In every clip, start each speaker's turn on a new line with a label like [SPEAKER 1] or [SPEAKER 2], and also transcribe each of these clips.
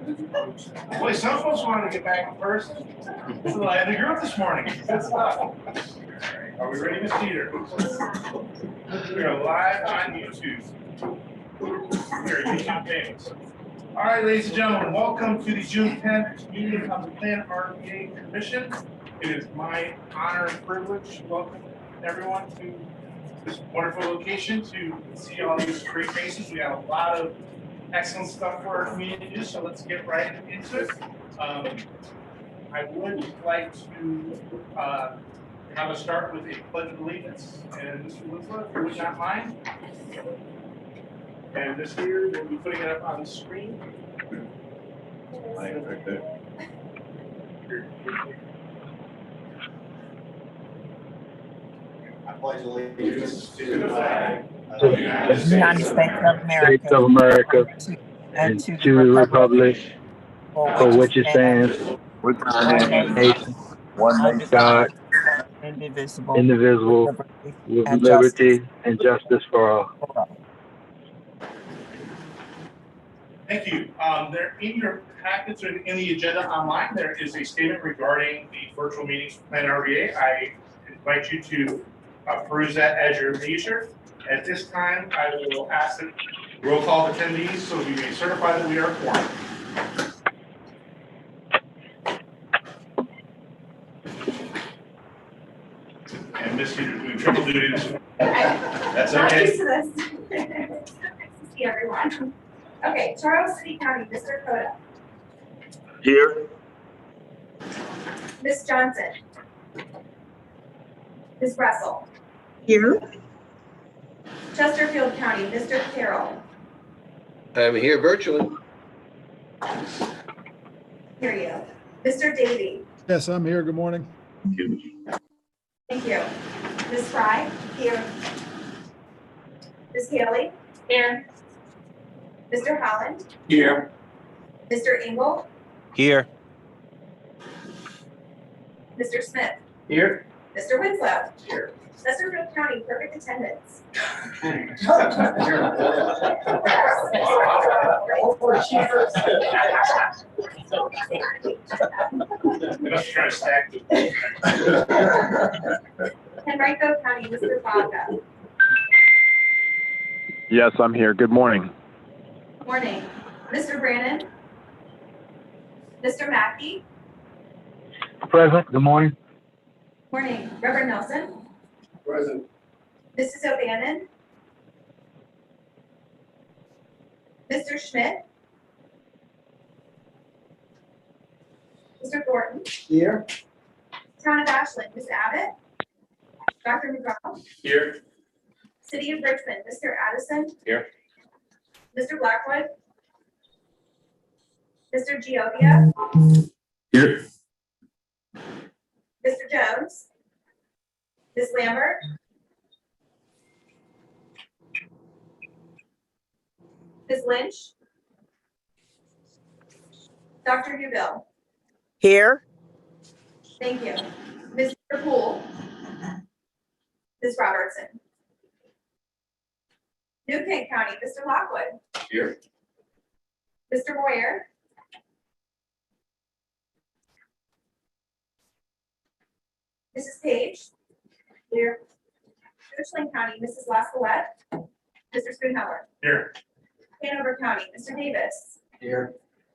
[SPEAKER 1] Boy, some folks wanted to get back in person. So I had the group this morning. Good stuff. Are we ready, Miss Peter? We are live on YouTube. We are YouTube famous. All right, ladies and gentlemen, welcome to the June 10th meeting of the PlanRVA Commission. It is my honor and privilege to welcome everyone to this wonderful location to see all these great faces. We have a lot of excellent stuff for our community to do, so let's get right into it. I would like to have us start with a pledge of allegiance, and Mr. Winslow, if you would not mind. And this here, we'll be putting it up on the screen.
[SPEAKER 2] I pledge allegiance to the flag of
[SPEAKER 3] the
[SPEAKER 2] the United
[SPEAKER 3] United States of America, and to the republic for which it stands, one nation, God, indivisible, with liberty and justice for all.
[SPEAKER 1] Thank you. There in your packets or in the agenda online, there is a statement regarding the virtual meetings for PlanRVA. I invite you to peruse that as your leisure. At this time, I will ask that roll call attendees so we may certify that we are quorum. And Miss Peter doing triple duty this morning. That's
[SPEAKER 4] Not
[SPEAKER 1] okay.
[SPEAKER 4] used to this. Nice to see everyone. Okay, Charles City County, Mr. Coda,
[SPEAKER 3] Here.
[SPEAKER 4] Miss Johnson, Miss Russell,
[SPEAKER 5] Here.
[SPEAKER 4] Chesterfield County, Mr. Carroll,
[SPEAKER 6] I'm here virtually.
[SPEAKER 4] hear you. Mr. Davy,
[SPEAKER 7] Yes, I'm here. Good morning.
[SPEAKER 4] thank you. Miss Fry, here. Miss Haley, here. Mr. Holland,
[SPEAKER 6] Here.
[SPEAKER 4] Mr. Engel,
[SPEAKER 3] Here.
[SPEAKER 4] Mr. Smith,
[SPEAKER 6] Here.
[SPEAKER 4] Mr. Winslow,
[SPEAKER 6] Here.
[SPEAKER 4] Chesterfield County, perfect attendance.
[SPEAKER 1] We must try to stack them.
[SPEAKER 4] Henrico County, Mr. Baca,
[SPEAKER 8] Yes, I'm here. Good morning.
[SPEAKER 4] morning. Mr. Brannon, Mr. Mackey,
[SPEAKER 3] Present. Good morning.
[SPEAKER 4] morning. Reverend Nelson,
[SPEAKER 2] Present.
[SPEAKER 4] Mrs. O'Bannon, Mr. Schmidt, Mr. Thornton,
[SPEAKER 2] Here.
[SPEAKER 4] Town of Ashland, Ms. Abbott, Dr. McGraw,
[SPEAKER 1] Here.
[SPEAKER 4] City of Richmond, Mr. Addison.
[SPEAKER 1] Here.
[SPEAKER 4] Mr. Blackwood, Mr. Giovia,
[SPEAKER 8] Here.
[SPEAKER 4] Mr. Jones, Ms. Lambert, Ms. Lynch, Dr. Newbill.
[SPEAKER 5] Here.
[SPEAKER 4] Thank you. Mr. Poole, Ms. Robertson. New Kent County, Mr. Lockwood,
[SPEAKER 1] Here.
[SPEAKER 4] Mr. Moyer, Mrs. Page, here. Richland County, Mrs. Laskowet, Mr. Spoonhour.
[SPEAKER 1] Here.
[SPEAKER 4] Hanover County, Mr. Davis,
[SPEAKER 2] Here.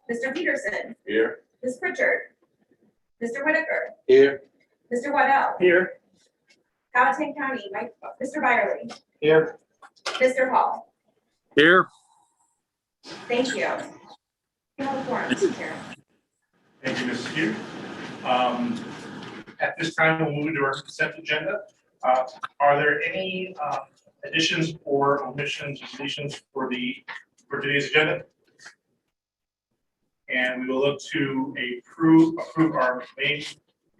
[SPEAKER 4] Mr. Peterson,
[SPEAKER 1] Here.
[SPEAKER 4] Ms. Pritchard, Mr. Whitaker,
[SPEAKER 6] Here.
[SPEAKER 4] Mr. Waddell,
[SPEAKER 1] Here.
[SPEAKER 4] Gallatin County, Mr. Byerly,
[SPEAKER 2] Here.
[SPEAKER 4] Mr. Hall.
[SPEAKER 8] Here.
[SPEAKER 4] Thank you. You have a forum, Mr. Chair.
[SPEAKER 1] Thank you, Mrs. Peter. At this time, we'll move to our consent agenda. Are there any additions or omissions, deletions for today's agenda? And we will look to approve our main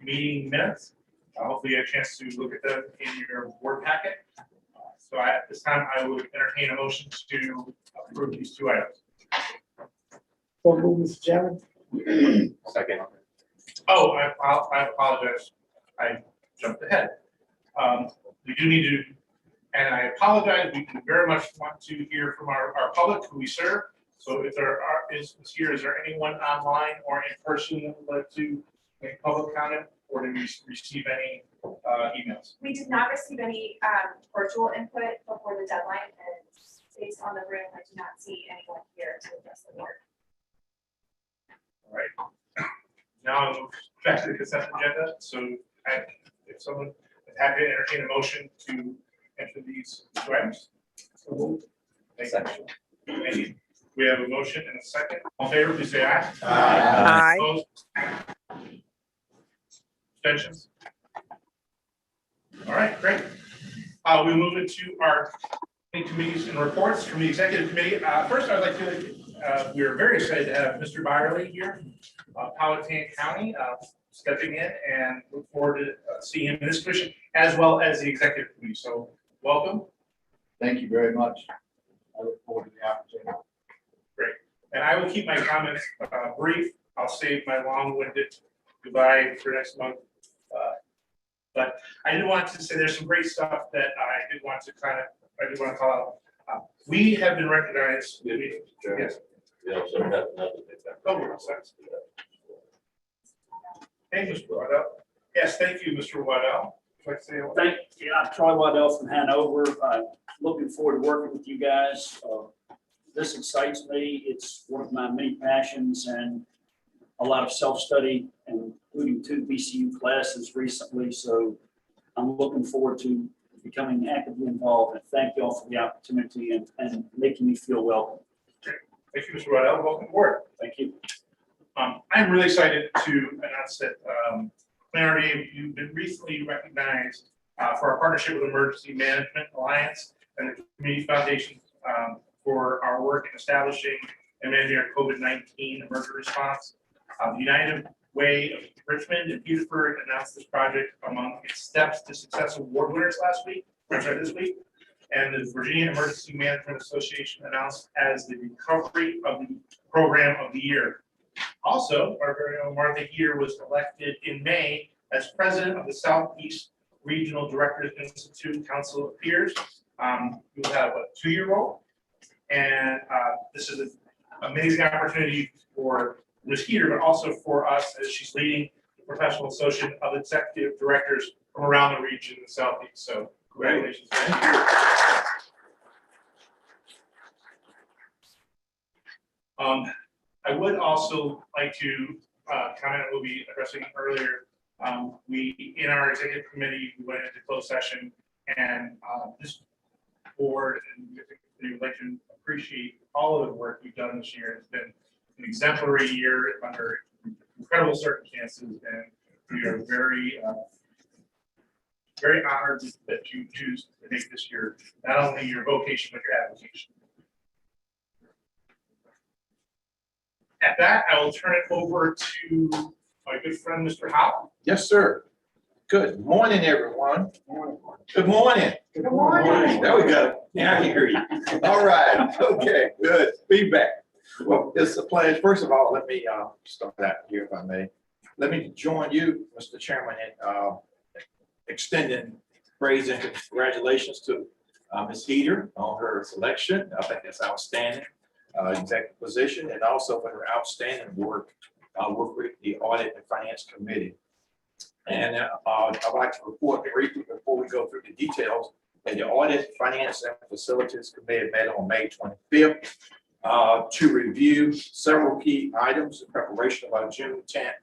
[SPEAKER 1] meeting minutes. Hopefully you have a chance to look at them in your board packet. So at this time, I would entertain a motion to approve these two items.
[SPEAKER 2] So move, Mr. Chairman.
[SPEAKER 6] Second.
[SPEAKER 1] Oh, I apologize. I jumped ahead. We do need to, and I apologize, we very much want to hear from our public who we serve. So if there is there anyone online or in person that would like to make public comment, or did we receive any emails?
[SPEAKER 4] We did not receive any virtual input before the deadline, and based on the room, I do not see anyone here to address the board.
[SPEAKER 1] All right. Now I'll move back to the consent agenda. So if someone is happy to entertain a motion to enter these two items. Thank you. Thank you. We have a motion and a second. All in favor, please say aye.
[SPEAKER 5] Aye.
[SPEAKER 1] Opposed? Abstentions? All right, great. We'll move into our committees and reports from the executive committee. First, I'd like to, we are very excited to have Mr. Byerly here, Powhatan County, stepping in, and look forward to seeing him in this position, as well as the executive committee. So welcome.
[SPEAKER 2] Thank you very much. I look forward to the opportunity.
[SPEAKER 1] Great. And I will keep my comments brief. I'll save my long-winded goodbye for next month. But I did want to say there's some great stuff that I did want to call out. We have been recognized. Yes.
[SPEAKER 7] Yeah, so nothing
[SPEAKER 1] Oh, sense. Hey, Mr. Waddell. Yes, thank you, Mr. Waddell.
[SPEAKER 9] Thank you. I'm Troy Waddell from Hanover. Looking forward to working with you guys. This excites me. It's one of my many passions and a lot of self-study, including 2 BCU classes recently. So I'm looking forward to becoming actively involved. And thank you all for the opportunity and making me feel welcome.
[SPEAKER 1] Thank you, Mr. Waddell. Welcome aboard.
[SPEAKER 9] Thank you.
[SPEAKER 1] I'm really excited to announce that PlanRVA, you've been recently recognized for our partnership with Emergency Management Alliance and the Community Foundation for our work in establishing and managing our COVID-19 emergency response. The United Way of Richmond and Petersburg announced this project among its Steps to Success award winners this week. And the Virginia Emergency Management Association announced as the Recovery of the Program of the Year. Also, our very own Martha here was elected in May as president of the Southeast Regional Directors Institute Council of Peers. You'll have a 2-year role, and this is an amazing opportunity for Ms. Heater, but also for us as she's leading the professional association of executive directors from around the region in the Southeast. So congratulations. I would also like to comment, we'll be addressing earlier. We, in our executive committee, we went into closed session, and this board and we would like to appreciate all of the work we've done this year. It's been an exemplary year under incredible circumstances, and we are very, very honored that you choose to make this year not only your vocation but your avocation. At that, I will turn it over to my good friend, Mr. Howe.
[SPEAKER 10] Yes, sir. Good morning, everyone. Good morning.
[SPEAKER 4] Good morning.
[SPEAKER 10] There we go. Now I hear you. All right. Okay, good. Feedback. Well, it's a pleasure. First of all, let me start out here, if I may. Let me join you, Mr. Chairman, in extending praise and congratulations to Ms. Heater on her selection. I think that's outstanding. Executive position, and also for her outstanding work with the Audit and Finance Committee. And I'd like to report briefly before we go through the details that the Audit, Finance, and Facilities Committee met on May 25th to review several key items in preparation of our June 10th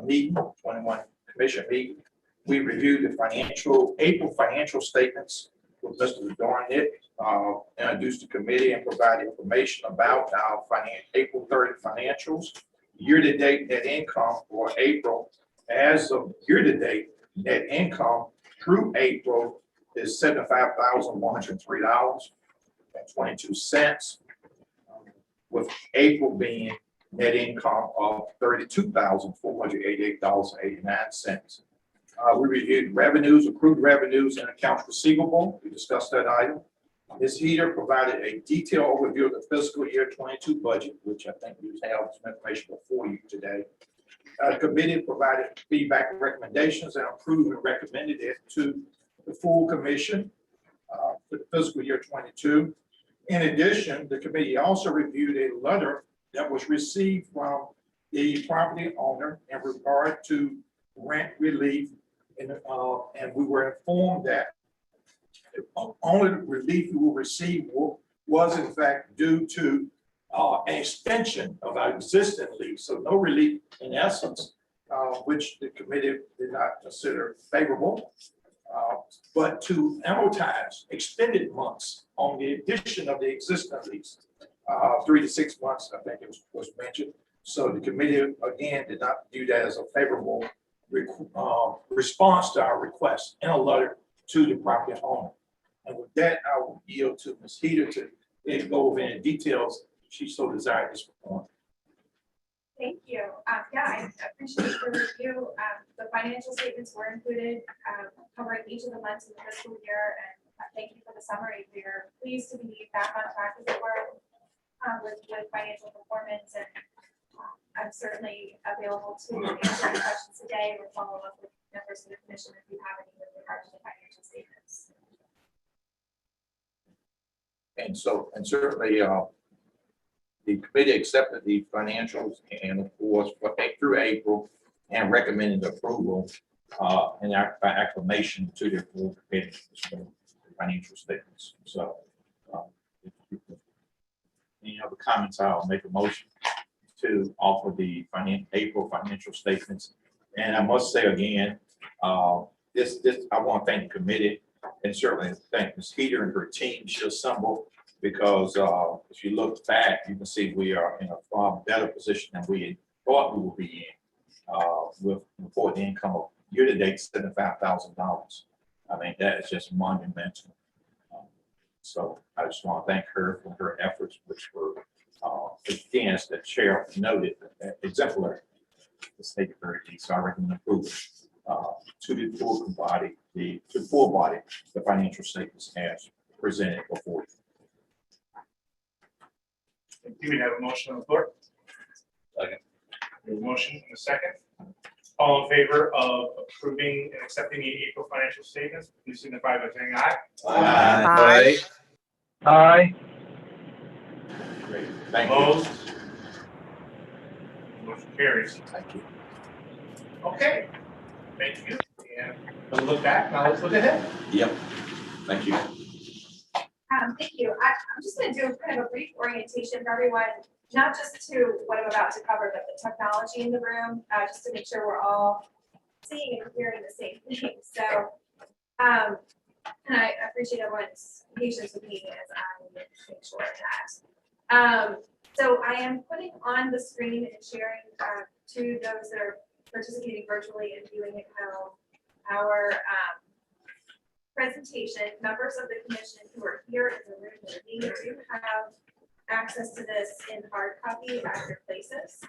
[SPEAKER 10] meeting, 21 commission meeting. We reviewed the April financial statements with Mr. Dornick, introduced the committee and provided information about our April 30 financials. Year-to-date net income for April, as of year-to-date net income through April is $75,103.22, with April being net income of $32,488.89. We reviewed revenues, accrued revenues, and accounts receivable. We discussed that item. Ms. Heater provided a detailed overview of the fiscal year 22 budget, which I think you have some information before you today. The committee provided feedback and recommendations and approved and recommended it to the full commission for the fiscal year 22. In addition, the committee also reviewed a letter that was received from the property owner in regard to rent relief. And we were informed that the only relief we will receive was in fact due to an extension of our existing lease. So no relief in essence, which the committee did not consider favorable. But to amortize extended months on the addition of the existing lease, 3 to 6 months, I think it was mentioned. So the committee, again, did not view that as a favorable response to our request in a letter to the property owner. And with that, I will yield to Ms. Heater to go over any details she so desired this morning.
[SPEAKER 4] Thank you. Yeah, I appreciate the review. The financial statements were included, covering each of the months of the fiscal year, and thank you for the summary. We are pleased to be back on track as it were with financial performance, and I'm certainly available to answer any questions today or follow up with members of the commission if you have any with regard to the financial statements.
[SPEAKER 10] And so, and certainly, the committee accepted the financials and of course, through April and recommended approval and by acclamation to the full committee for the financial statements. So, any other comments, I'll make a motion to offer the April financial statements. And I must say again, this I want to thank the committee and certainly thank Ms. Heater and her team she assembled, because if you look back, you can see we are in a far better position than we thought we would be in with reported income of year-to-date $75,000. I mean, that is just monumental. So I just want to thank her for her efforts, which were, again, as the chair noted, exemplary. The state very so I recommend approval to the full body, the financial statements as presented before you.
[SPEAKER 1] Do we have a motion on the floor? Second. We have a motion and a second. All in favor of approving and accepting the April financial statements, please signify by saying aye.
[SPEAKER 6] Aye.
[SPEAKER 3] Aye.
[SPEAKER 10] Great. Thank you.
[SPEAKER 1] Opposed? Motion carries.
[SPEAKER 10] Thank you.
[SPEAKER 1] Okay, thank you. And we'll look back, now let's look ahead.
[SPEAKER 10] Yep. Thank you.
[SPEAKER 4] Thank you. I'm just going to do kind of a brief orientation for everyone, not just to what I'm about to cover, but the technology in the room, just to make sure we're all seeing and hearing the same thing. So, and I appreciate everyone's patience with me as I make sure of that. So I am putting on the screen and sharing to those that are participating virtually and viewing at home our presentation. Members of the commission who are here in the room with me do have access to this in hard copy at your places.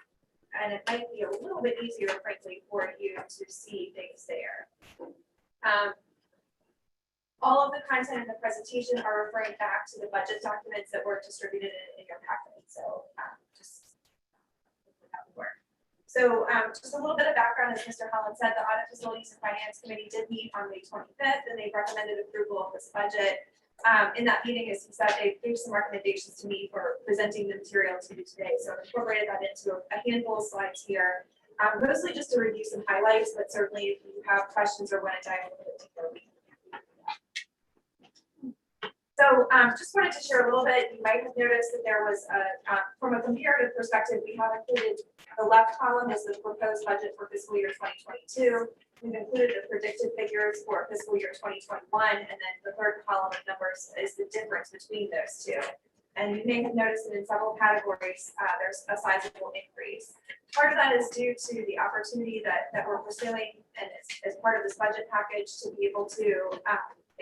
[SPEAKER 4] And it might be a little bit easier, frankly, for you to see things there. All of the content in the presentation are referring back to the budget documents that were distributed in your packet. So just that would work. So just a little bit of background, as Mr. Holland said, the Audit Facilities and Finance Committee did meet on May 25th, and they recommended approval of this budget. In that meeting, as he said, they gave some recommendations to me for presenting the material to you today. So I've incorporated that into a handful of slides here, mostly just to review some highlights, but certainly if you have questions or want to dive a little bit deeper, we can. So just wanted to share a little bit. You might have noticed that there was from a comparative perspective, we have included the left column is the proposed budget for fiscal year 2022. We've included the predicted figures for fiscal year 2021, and then the third column of numbers is the difference between those two. And you may have noticed that in several categories, there's a sizable increase. Part of that is due to the opportunity that we're pursuing, and as part of this budget package, to be able to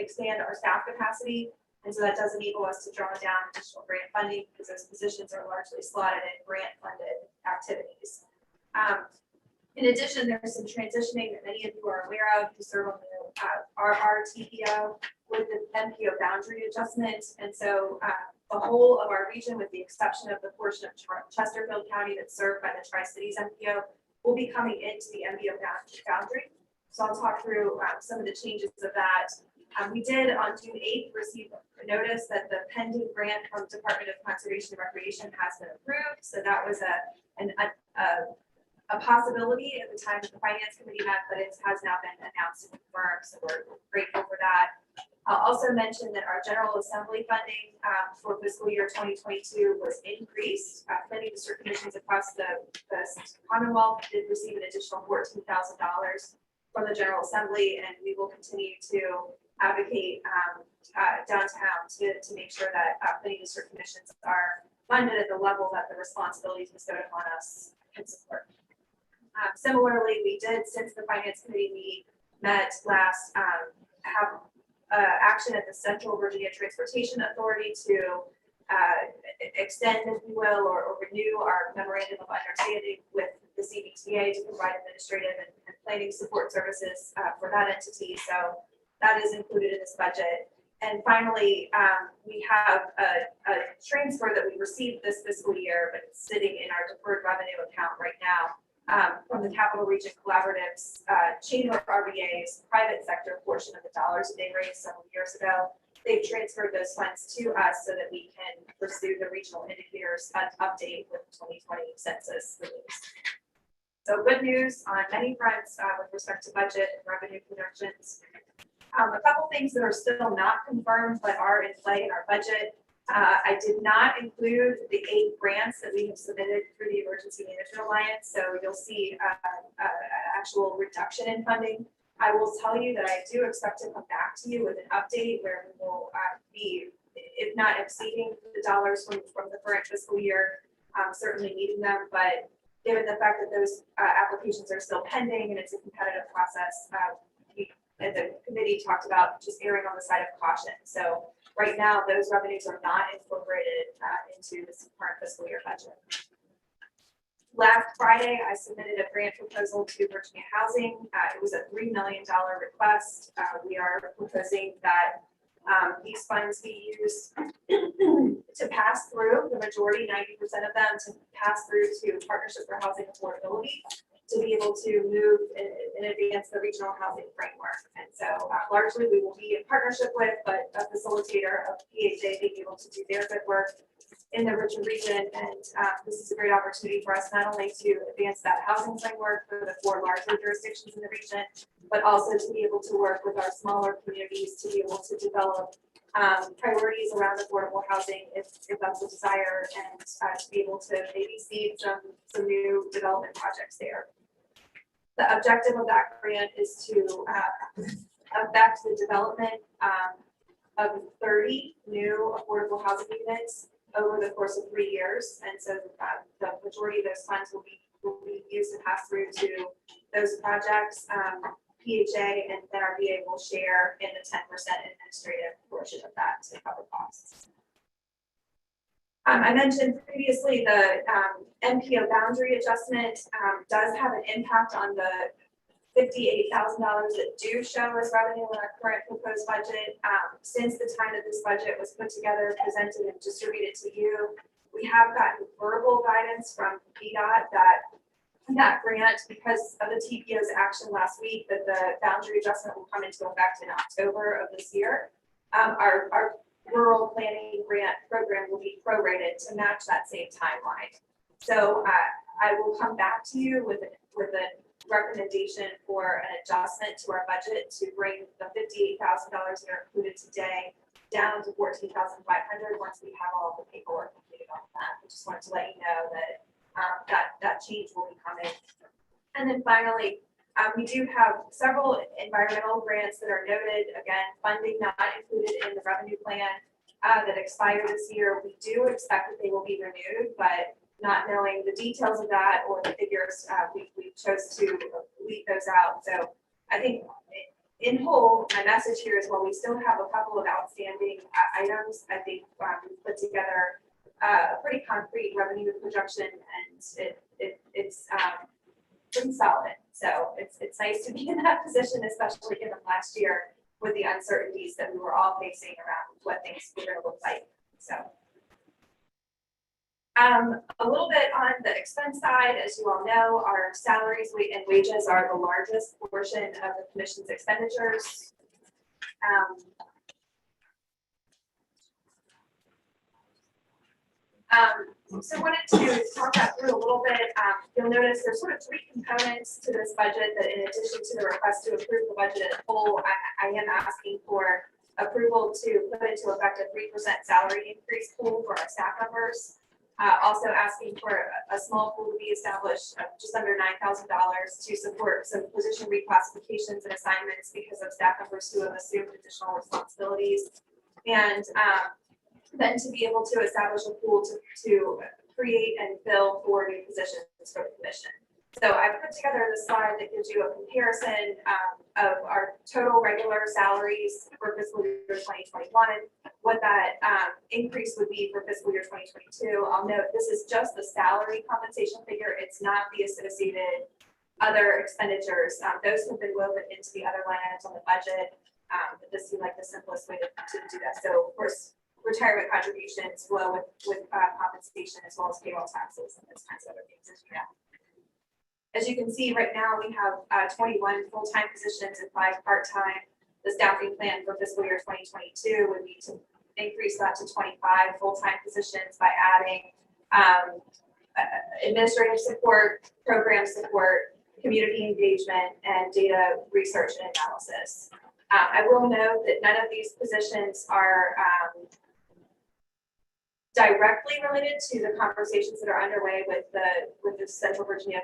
[SPEAKER 4] expand our staff capacity. And so that does enable us to draw down additional grant funding because those positions are largely slotted in grant-funded activities. In addition, there's some transitioning that many of you are aware of who serve on the RRTPO with the MPO boundary adjustment. And so the whole of our region, with the exception of the portion of Chesterfield County that's served by the Tri-Cities MPO, will be coming into the MPO boundary. So I'll talk through some of the changes of that. We did on June 8th receive a notice that the pending grant from Department of Conservation and Recreation has been approved. So that was a possibility at the time that the Finance Committee met, but it has now been announced and confirmed. So we're grateful for that. I'll also mention that our General Assembly funding for fiscal year 2022 was increased. Many district commissions across the Commonwealth did receive an additional $14,000 from the General Assembly, and we will continue to advocate downtown to make sure that many district commissions are funded at the level that the responsibilities bestowed upon us can support. Similarly, we did, since the Finance Committee met last, have action at the Central Virginia Transportation Authority to extend, if you will, or renew our memorandum of understanding with the CVTA to provide administrative and planning support services for that entity. So that is included in this budget. And finally, we have a transfer that we received this fiscal year, but it's sitting in our deferred revenue account right now. From the Capital Region Collaborative's Chamber of RVA's private sector portion of the dollars that they raised several years ago. They've transferred those funds to us so that we can pursue the regional indicators update with 2020 census release. So good news on many fronts with respect to budget and revenue projections. A couple things that are still not confirmed but are in play in our budget. I did not include the 8 grants that we have submitted through the Emergency Management Alliance, so you'll see an actual reduction in funding. I will tell you that I do expect to come back to you with an update where we will be, if not exceeding the dollars from the current fiscal year, certainly meeting them, but given the fact that those applications are still pending and it's a competitive process, we at the committee talked about just erring on the side of caution. So right now, those revenues are not incorporated into this current fiscal year budget. Last Friday, I submitted a grant proposal to Virginia Housing. It was a $3 million request. We are proposing that these funds be used to pass through the majority, 90% of them, to pass through to Partnership for Housing Affordability to be able to move and advance the regional housing framework. And so largely we will be in partnership with, but a facilitator of PHA being able to do their good work in the Richmond region. And this is a great opportunity for us not only to advance that housing framework for the 4 larger jurisdictions in the region, but also to be able to work with our smaller communities to be able to develop priorities around affordable housing if that's a desire, and to be able to maybe seed some new development projects there. The objective of that grant is to affect the development of 30 new affordable housing units over the course of 3 years. And so the majority of those funds will be used to pass through to those projects. PHA and PlanRVA will share in the 10% administrative portion of that to cover costs. I mentioned previously the MPO boundary adjustment does have an impact on the $58,000 that do show as revenue in our current proposed budget. Since the time that this budget was put together, presented, and distributed to you, we have gotten verbal guidance from VDOT that grant, because of the TPO's action last week, that the boundary adjustment will come into effect in October of this year. Our rural planning grant program will be prorated to match that same timeline. So I will come back to you with a recommendation for an adjustment to our budget to bring the $58,000 that are included today down to $14,500 once we have all the paperwork completed on that. I just wanted to let you know that that change will be coming. And then finally, we do have several environmental grants that are noted, again, funding not included in the revenue plan that expire this year. We do expect that they will be renewed, but not knowing the details of that or the figures, we chose to leave those out. So I think in whole, my message here is while we still have a couple of outstanding items, I think we've put together a pretty concrete revenue projection, and it's pretty solid. So it's nice to be in that position, especially given last year with the uncertainties that we were all facing around what things were going to look like. So a little bit on the expense side, as you all know, our salaries and wages are the largest portion of the commission's expenditures. So I wanted to talk that through a little bit. You'll notice there's sort of three components to this budget that in addition to the request to approve the budget in full, I am asking for approval to put into effect a 3% salary increase pool for our staff members. Also asking for a small pool to be established of just under $9,000 to support some position reclassifications and assignments because of staff members who have assumed additional responsibilities. And then to be able to establish a pool to create and fill 4 new positions for the commission. So I put together this slide that gives you a comparison of our total regular salaries for fiscal year 2021, what that increase would be for fiscal year 2022. I'll note this is just the salary compensation figure. It's not the associated other expenditures. Those have been woven into the other line items on the budget. But this seemed like the simplest way to do that. So of course, retirement contributions flow with compensation as well as payroll taxes and those kinds of other things as you know. As you can see right now, we have 21 full-time positions and 5 part-time. The staffing plan for fiscal year 2022 would be to increase that to 25 full-time positions by adding administrative support, program support, community engagement, and data research and analysis. I will note that none of these positions are directly related to the conversations that are underway with the Central Virginia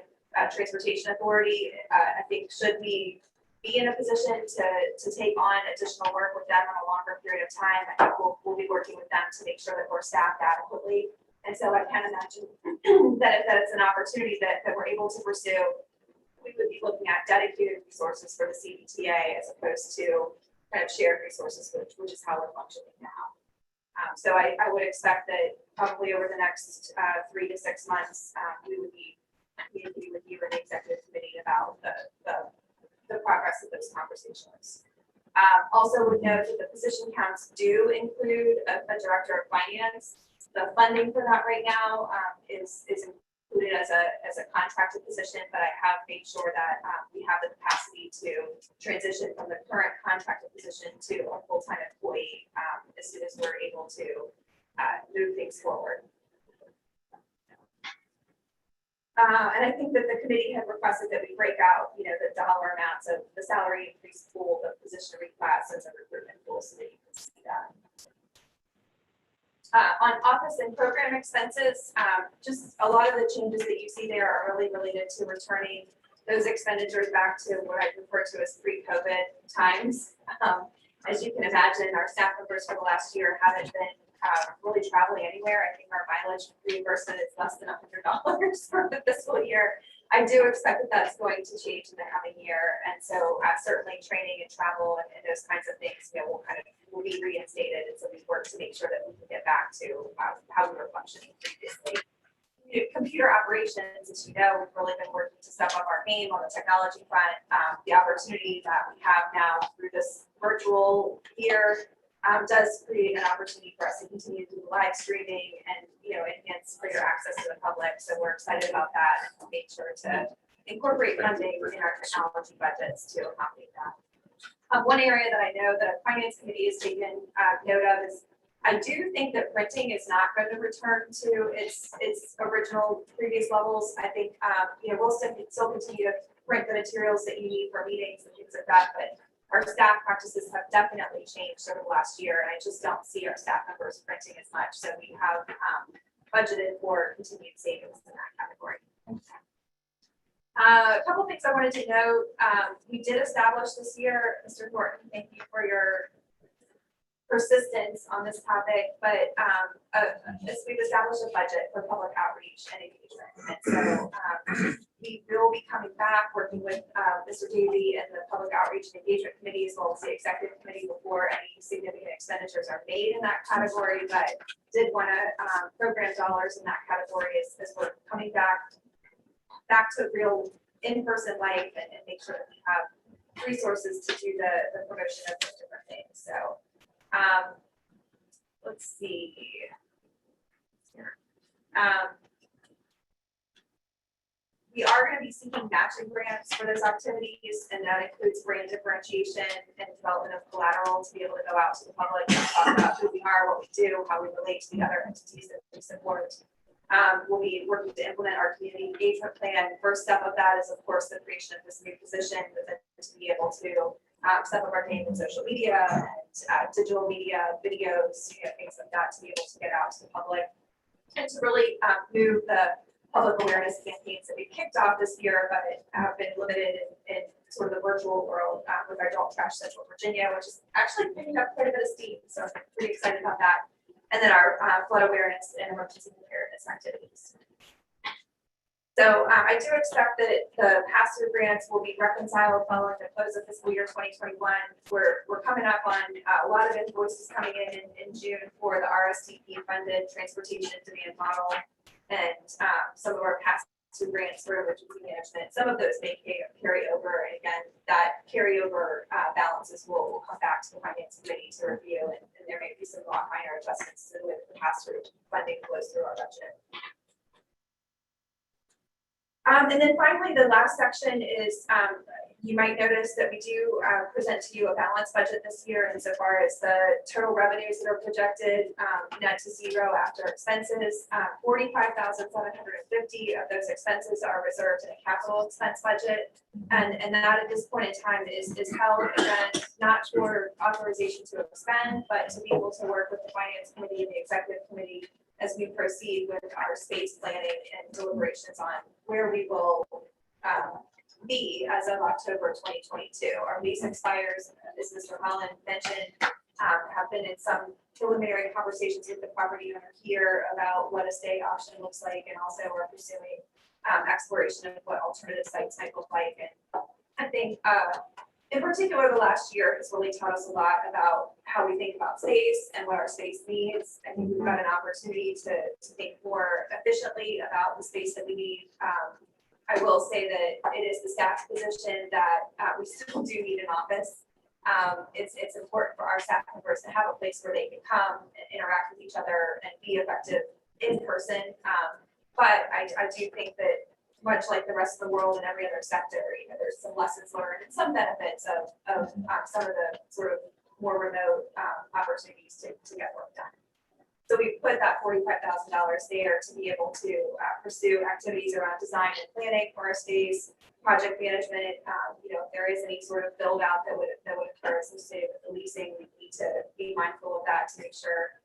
[SPEAKER 4] Transportation Authority. I think should we be in a position to take on additional work with them on a longer period of time, I think we'll be working with them to make sure that we're staffed adequately. And so I can imagine that if it's an opportunity that we're able to pursue, we would be looking at dedicated resources for the CVTA as opposed to kind of shared resources, which is how we're functioning now. So I would expect that probably over the next 3 to 6 months, we would be communicating with you and the executive committee about the progress of those conversations. Also would note that the position counts do include a director of finance. The funding for that right now is included as a contracted position, but I have made sure that we have the capacity to transition from the current contracted position to a full-time employee as soon as we're able to move things forward. And I think that the committee had requested that we break out, the dollar amounts of the salary increase pool, the position reclass as a recruitment pool so that you can see that. On office and program expenses, just a lot of the changes that you see there are really related to returning those expenditures back to what I refer to as pre-COVID times. As you can imagine, our staff members for the last year haven't been really traveling anywhere. I think our mileage reimbursement is less than $100 for the fiscal year. I do expect that that's going to change in the coming year. And so certainly training and travel and those kinds of things, will be reinstated. And so we work to make sure that we can get back to how we were functioning previously. Computer operations, as you know, we've really been working to step up our game on the technology front. The opportunity that we have now through this virtual year does create an opportunity for us to continue to do live streaming and enhance greater access to the public. So we're excited about that and make sure to incorporate funding in our technology budgets to accommodate that. One area that I know that the finance committee has taken note of is I do think that printing is not going to return to its original previous levels. I think we'll still continue to print the materials that you need for meetings and things like that, but our staff practices have definitely changed over the last year, and I just don't see our staff members printing as much. So we have budgeted for continued savings in that category. A couple things I wanted to note. We did establish this year, Mr. Thornton, thank you for your persistence on this topic, but we've established a budget for public outreach and engagement. And so we will be coming back working with Mr. Davey and the Public Outreach and Engagement Committee as well as the Executive Committee before any significant expenditures are made in that category, but did want to program dollars in that category as we're coming back to real in-person life and make sure that we have resources to do the promotion of those different things. So let's see here. We are going to be seeking matching grants for those activities, and that includes brand differentiation and development of collateral to be able to go out to the public and talk about who we are, what we do, how we relate to the other entities that we support. We'll be working to implement our community engagement plan. First step of that is, of course, the creation of this new position, but then to be able to step up our game in social media and digital media, videos, things like that, to be able to get out to the public and to really move the public awareness campaigns that we kicked off this year, but have been limited in sort of the virtual world with our Don't Trash Central Virginia, which is actually picking up quite a bit of steam. So I'm pretty excited about that. And then our flood awareness and emergency preparedness activities. So I do expect that the pass-through grants will be reconciled following the close of fiscal year 2021. We're coming up on a lot of invoices coming in June for the RSTP funded transportation demand model and some of our pass-through grants for emergency management. Some of those may carry over, and again, that carryover balances will come back to the finance committee to review, and there may be some minor adjustments to the pass-through funding flows through our budget. And then finally, the last section is, you might notice that we do present to you a balanced budget this year insofar as the total revenues that are projected net to zero after expenses. 45,750 of those expenses are reserved in a capital expense budget. And that at this point in time is held again, not for authorization to expend, but to be able to work with the finance committee and the executive committee as we proceed with our space planning and deliberations on where we will be as of October 2022. Our lease expires, as Mr. Holland mentioned, have been in some preliminary conversations with the property owner here about what a stay option looks like, and also we're pursuing exploration of what alternative sites might look like. And I think in particular, the last year has really taught us a lot about how we think about space and what our space needs. I think we've got an opportunity to think more efficiently about the space that we need. I will say that it is the staff position that we still do need an office. It's important for our staff members to have a place where they can come and interact with each other and be effective in person. But I do think that much like the rest of the world and every other sector, there's some lessons learned and some benefits of some of the sort of more remote opportunities to get work done. So we put that $45,000 there to be able to pursue activities around design and planning for our stays, project management. If there is any sort of build out that would occur associated with the leasing, we need to be mindful of that to make sure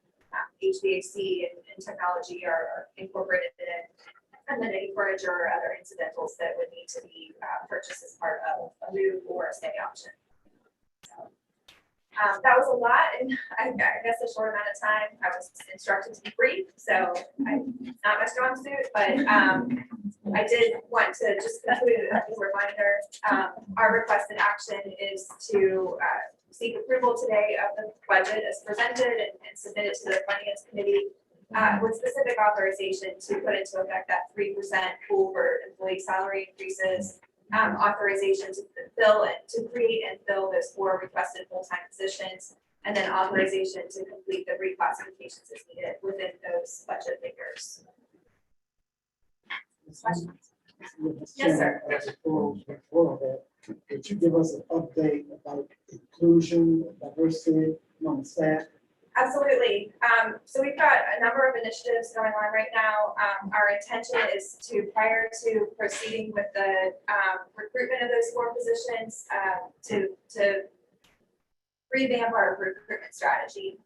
[SPEAKER 4] HVAC and technology are incorporated in. And then any furniture or other incidentals that would need to be purchased as part of a move or a stay option. So, that was a lot, and I guess a short amount of time. I was instructed to be brief, so not my strong suit, but I did want to just conclude as a reminder. Our requested action is to seek approval today of the budget as presented and submit it to the finance committee. With specific authorization to put into effect that 3% pool for employee salary increases, authorization to create and fill those 4 requested full-time positions, and then authorization to complete the reclassifications as needed within those budget figures. Questions? Yes, sir.
[SPEAKER 7] Could you give us an update about inclusion, diversity among staff?
[SPEAKER 4] Absolutely. So we've got a number of initiatives going on right now. Our intention is to, prior to proceeding with the recruitment of those 4 positions, to revamp our recruitment strategy.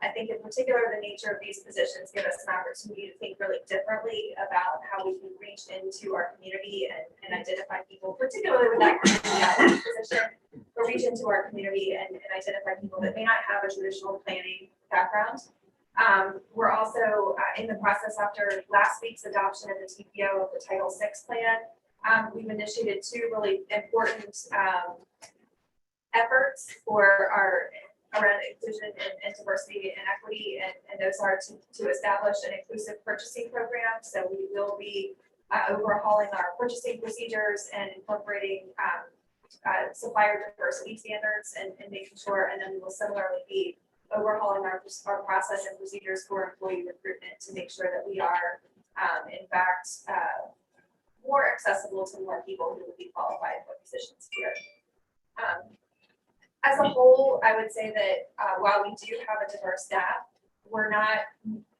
[SPEAKER 4] I think in particular, the nature of these positions give us an opportunity to think really differently about how we can reach into our community and identify people, particularly with that community position, or reach into our community and identify people that may not have a traditional planning background. We're also in the process, after last week's adoption of the TPO of the Title VI plan, we've initiated 2 really important efforts for around inclusion and diversity and equity, and those are to establish an inclusive purchasing program. So we will be overhauling our purchasing procedures and incorporating supplier diversity standards and making sure, and then we will similarly be overhauling our process and procedures for employee recruitment to make sure that we are in fact more accessible to more people who would be qualified for positions here. As a whole, I would say that while we do have a diverse staff, we're not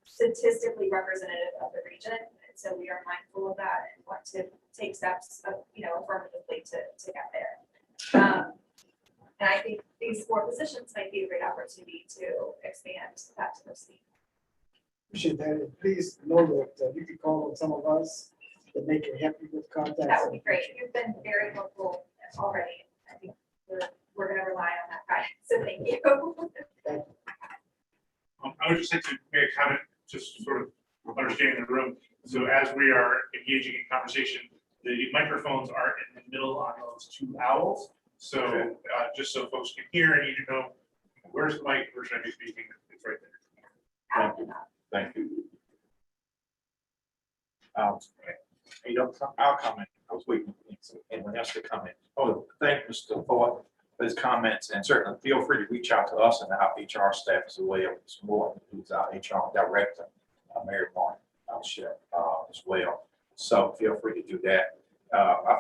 [SPEAKER 4] statistically representative of the region. And so we are mindful of that and want to take steps of, affirmatively to get there. And I think these 4 positions might be a great opportunity to expand that diversity.
[SPEAKER 7] Appreciate that. And please know that you can call on some of us that they can help you with contacts.
[SPEAKER 4] That would be great. You've been very helpful already. I think we're going to rely on that guy. So thank you.
[SPEAKER 1] I would just like to make a comment, just sort of understanding the room. So as we are engaging in conversation, the microphones are in the middle on those 2 owls. So just so folks can hear and you know where's the mic, where should I be speaking? It's right there.
[SPEAKER 10] Thank you. Thank you. I'll comment. I was waiting for anyone else to comment. Oh, thank Mr. Ford for his comments, and certainly feel free to reach out to us and our HR staff as well. It's more who's our HR director, Mary Martin, as well. So feel free to do that.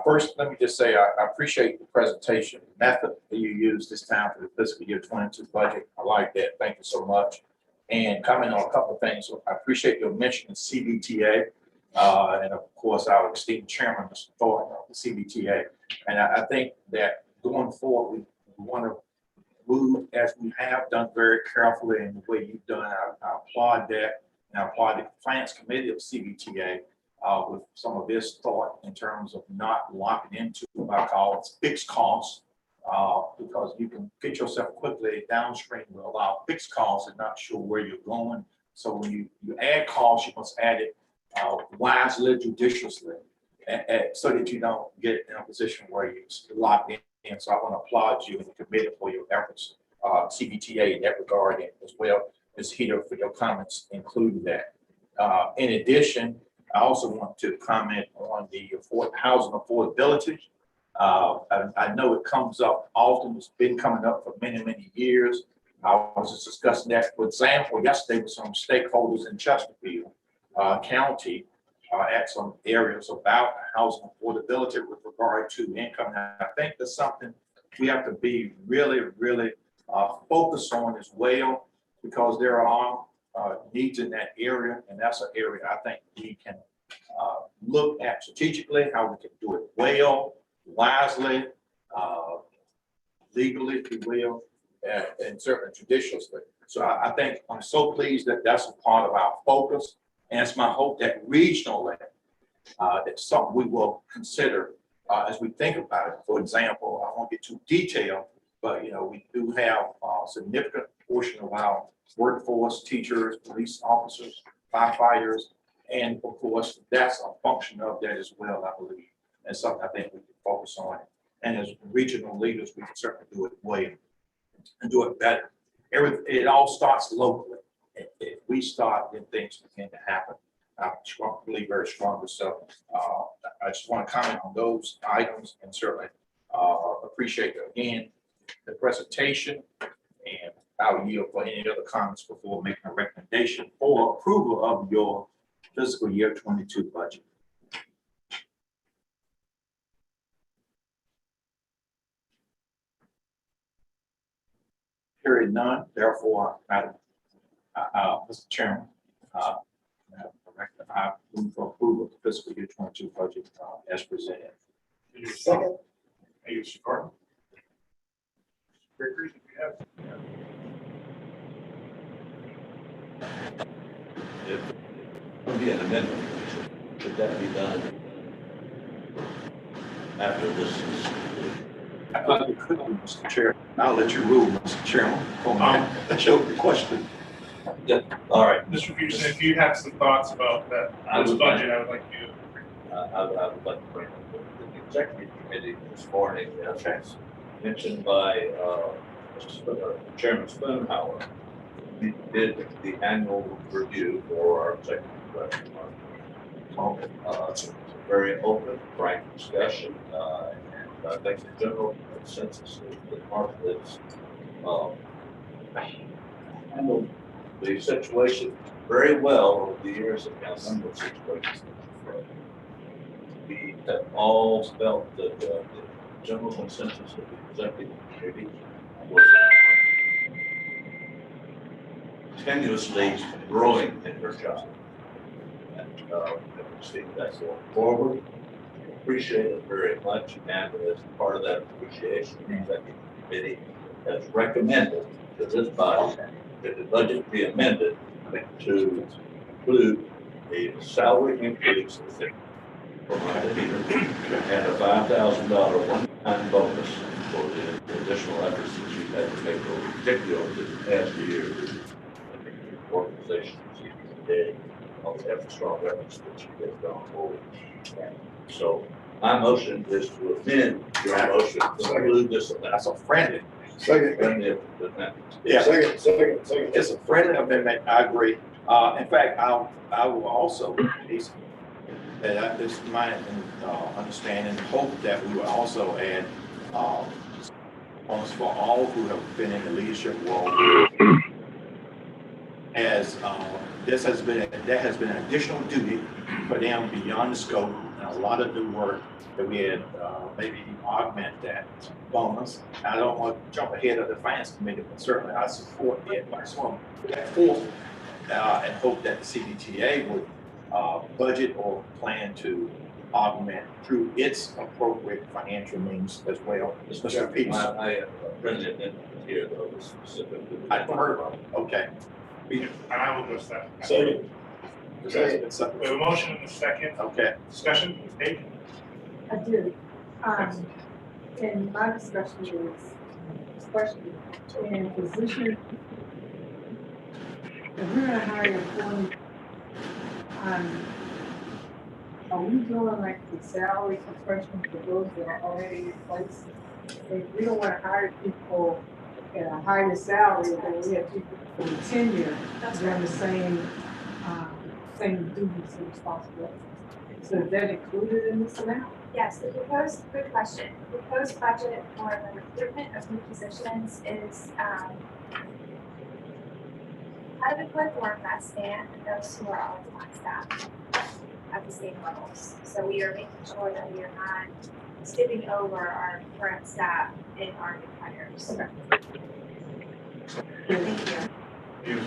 [SPEAKER 10] First, let me just say I appreciate the presentation method that you used this time for the fiscal year 22 budget. I like that. Thank you so much. And comment on a couple of things. So I appreciate your mention of CBTA. And of course, our esteemed chairman, Mr. Thornton, of the CBTA. And I think that going forward, we want to move as we have done very carefully in the way you've done. I applaud that. And I applaud the Finance Committee of CBTA with some of this thought in terms of not locking into what I call it fixed costs, because you can get yourself quickly downstream with a lot of fixed costs and not sure where you're going. So when you add costs, you must add it wisely, judiciously, so that you don't get in a position where you're locked in. So I want to applaud you and the committee for your efforts, CBTA in that regard, and as well as Heater for your comments, including that. In addition, I also want to comment on the housing affordability. I know it comes up often. It's been coming up for many, many years. I was just discussing that, for example, yesterday with some stakeholders in Chesterfield County at some areas about housing affordability with regard to income. And I think that's something we have to be really, really focused on as well, because there are needs in that area, and that's an area I think we can look at strategically, how we can do it well, wisely, legally, if you will, and certainly judiciously. So I think I'm so pleased that that's a part of our focus, and it's my hope that regionally, that's something we will consider as we think about it. For example, I won't get too detailed, but we do have a significant portion of our workforce, teachers, police officers, firefighters, and of course, that's a function of that as well, I believe, and something I think we can focus on. And as regional leaders, we can certainly do it well and do it better. It all starts locally. If we start, then things begin to happen. I believe very strongly. So I just want to comment on those items, and certainly appreciate again the presentation, and I'll yield for any other comments before making a recommendation for approval of your fiscal year 22 budget. Hearing none, therefore, Mr. Chairman, I move for approval of the fiscal year 22 budget as presented.
[SPEAKER 7] Second.
[SPEAKER 1] Thank you, Mr. Carter. Gregory, do you have?
[SPEAKER 2] If there be an amendment, should that be done after this is?
[SPEAKER 10] I thought you could, Mr. Chair. I'll let you rule, Mr. Chairman. That's your question.
[SPEAKER 2] Yeah, all right.
[SPEAKER 1] Mr. Peterson, if you have some thoughts about that, this budget, I would like you to.
[SPEAKER 2] I would like to bring up the executive committee this morning, as mentioned by Chairman Spoonhour. We did the annual review for our executive director. It's a very open, frank discussion, and I think the general consensus is that Mark has handled the situation very well over the years, and a number of situations. We have all felt that the general consensus of the executive committee was continuously growing in her job. And we see that going forward. Appreciate it very much, and as part of that appreciation, the executive committee has recommended to this body that the budget be amended to include a salary increase for Mr. Peter and a $5,000 one-time bonus for the additional efforts that she's had to make over, particularly over the past year. Organization, today, also have strong efforts that she has gone forward. So my motion is to amend your motion to include this.
[SPEAKER 10] That's a friendly.
[SPEAKER 2] Friendly amendment.
[SPEAKER 10] Yeah. Second. It's a friendly amendment. I agree. In fact, I will also, that this is my understanding, hope that we will also add bonus for all who have been in the leadership role. As there has been an additional duty for them beyond the scope, and a lot of new work that we had maybe augment that bonus. I don't want to jump ahead of the finance committee, but certainly I support the advice from that forth and hope that the CBTA would budget or plan to augment through its appropriate financial means as well. Mr. Peters.
[SPEAKER 2] I friendly amendment here, though, specifically.
[SPEAKER 10] I heard. Okay.
[SPEAKER 1] And I will address that.
[SPEAKER 10] Second.
[SPEAKER 1] We have a motion and a second.
[SPEAKER 10] Okay.
[SPEAKER 1] Discussion, Dave?
[SPEAKER 11] I do. And my discussion is, especially in position, if we're gonna hire one, are we doing like the salary compression for those that are already in place? If we don't wanna hire people at a higher salary, then we have people for tenure, doing the same, same duties and responsibilities. So is that included in this amount?
[SPEAKER 4] Yes, the proposed, good question. The proposed budget for the recruitment of new positions is adequate for that span and those who are already on staff at the same levels. So we are making sure that we are not skipping over our current staff in our new hires.
[SPEAKER 11] Okay.
[SPEAKER 4] Thank you.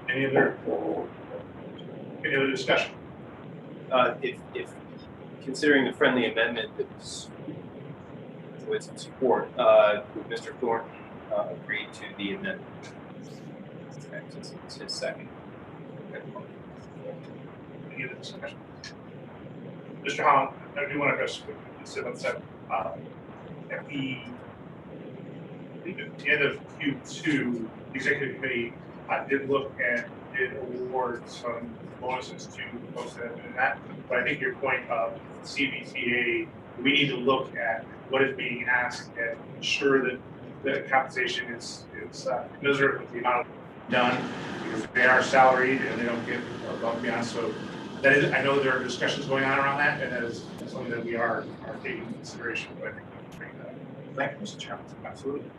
[SPEAKER 1] Any other discussion?
[SPEAKER 12] If considering the friendly amendment that was with some support, Mr. Thornton agreed to the amendment. Okay, so it's his second.
[SPEAKER 1] Any other discussion? Mr. Holland, I do want to address at the end of Q2, the executive committee did look and did award some bonuses to folks that have been in that. But I think your point of CBTA, we need to look at what is being asked and ensure that the compensation is commensurate with the amount done, because they are salaried and they don't get above and beyond. So that is, I know there are discussions going on around that, and that is something that we are taking into consideration. But I think we can bring that.
[SPEAKER 10] Thank you, Mr. Chairman.
[SPEAKER 1] Absolutely.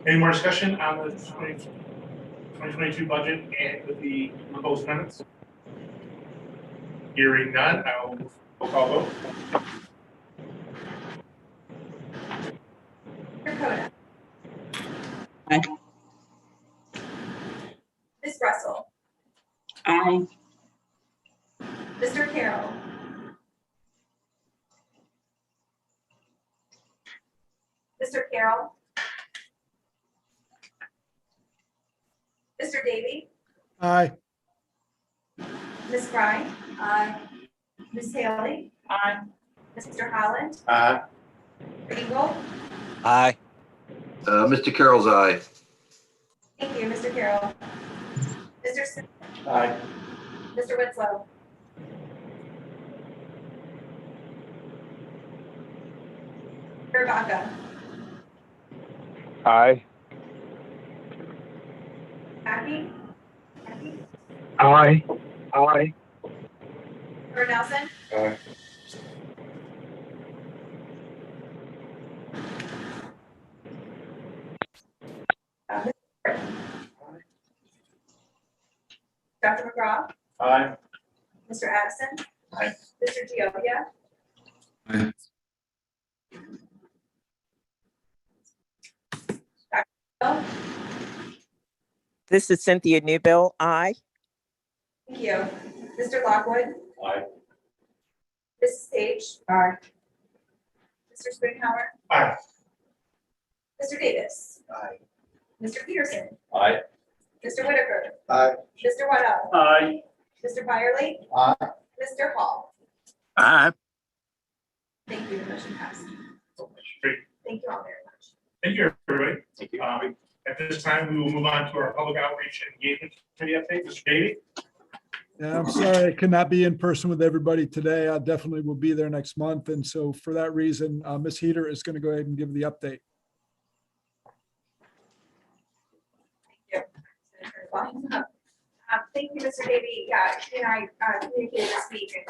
[SPEAKER 1] Any more discussion on the 2022 budget and with the proposed amendments? Hearing none, I will roll call vote.
[SPEAKER 4] Mr. Coda.
[SPEAKER 5] Aye.
[SPEAKER 4] Ms. Russell.
[SPEAKER 5] Aye.
[SPEAKER 4] Mr. Carroll. Mr. Carroll. Mr. Davy.
[SPEAKER 7] Aye.
[SPEAKER 4] Ms. Fry. Aye. Ms. Haley.
[SPEAKER 5] Aye.
[SPEAKER 4] Mr. Holland.
[SPEAKER 10] Aye.
[SPEAKER 4] Engel.
[SPEAKER 6] Aye. Mr. Carroll's aye.
[SPEAKER 4] Thank you, Mr. Carroll. Mr. Smith.
[SPEAKER 10] Aye.
[SPEAKER 4] Mr. Winslow. Mr. Vaca.
[SPEAKER 8] Aye.
[SPEAKER 4] Mackey.
[SPEAKER 3] Aye. Aye.
[SPEAKER 4] Mr. Nelson.
[SPEAKER 10] Aye.
[SPEAKER 4] Dr. McGraw.
[SPEAKER 10] Aye.
[SPEAKER 4] Mr. Addison.
[SPEAKER 10] Aye.
[SPEAKER 4] Mr. Teovia?
[SPEAKER 8] Aye.
[SPEAKER 4] Bill?
[SPEAKER 13] This is Cynthia Newbill. Aye.
[SPEAKER 4] Thank you. Mr. Lockwood?
[SPEAKER 2] Aye.
[SPEAKER 4] Mrs. Page?
[SPEAKER 11] Aye.
[SPEAKER 4] Mr. Springhammer?
[SPEAKER 1] Aye.
[SPEAKER 4] Mr. Davis?
[SPEAKER 10] Aye.
[SPEAKER 4] Mr. Peterson?
[SPEAKER 2] Aye.
[SPEAKER 4] Mr. Whitaker?
[SPEAKER 10] Aye.
[SPEAKER 4] Mr. Waddell?
[SPEAKER 9] Aye.
[SPEAKER 4] Mr. Byerly?
[SPEAKER 10] Aye.
[SPEAKER 4] Mr. Hall?
[SPEAKER 8] Aye.
[SPEAKER 4] Thank you. The motion passed.
[SPEAKER 1] Great.
[SPEAKER 4] Thank you all very much.
[SPEAKER 1] Thank you, everybody.
[SPEAKER 10] Thank you.
[SPEAKER 1] At this time, we will move on to our public outreach and engagement committee update. Mr. Davey?
[SPEAKER 14] Yeah, I'm sorry I could not be in person with everybody today. I definitely will be there next month. And so for that reason, Ms. Heater is going to go ahead and give the update.
[SPEAKER 4] Thank you, Mr. Davey. Yeah, he and I communicated this week and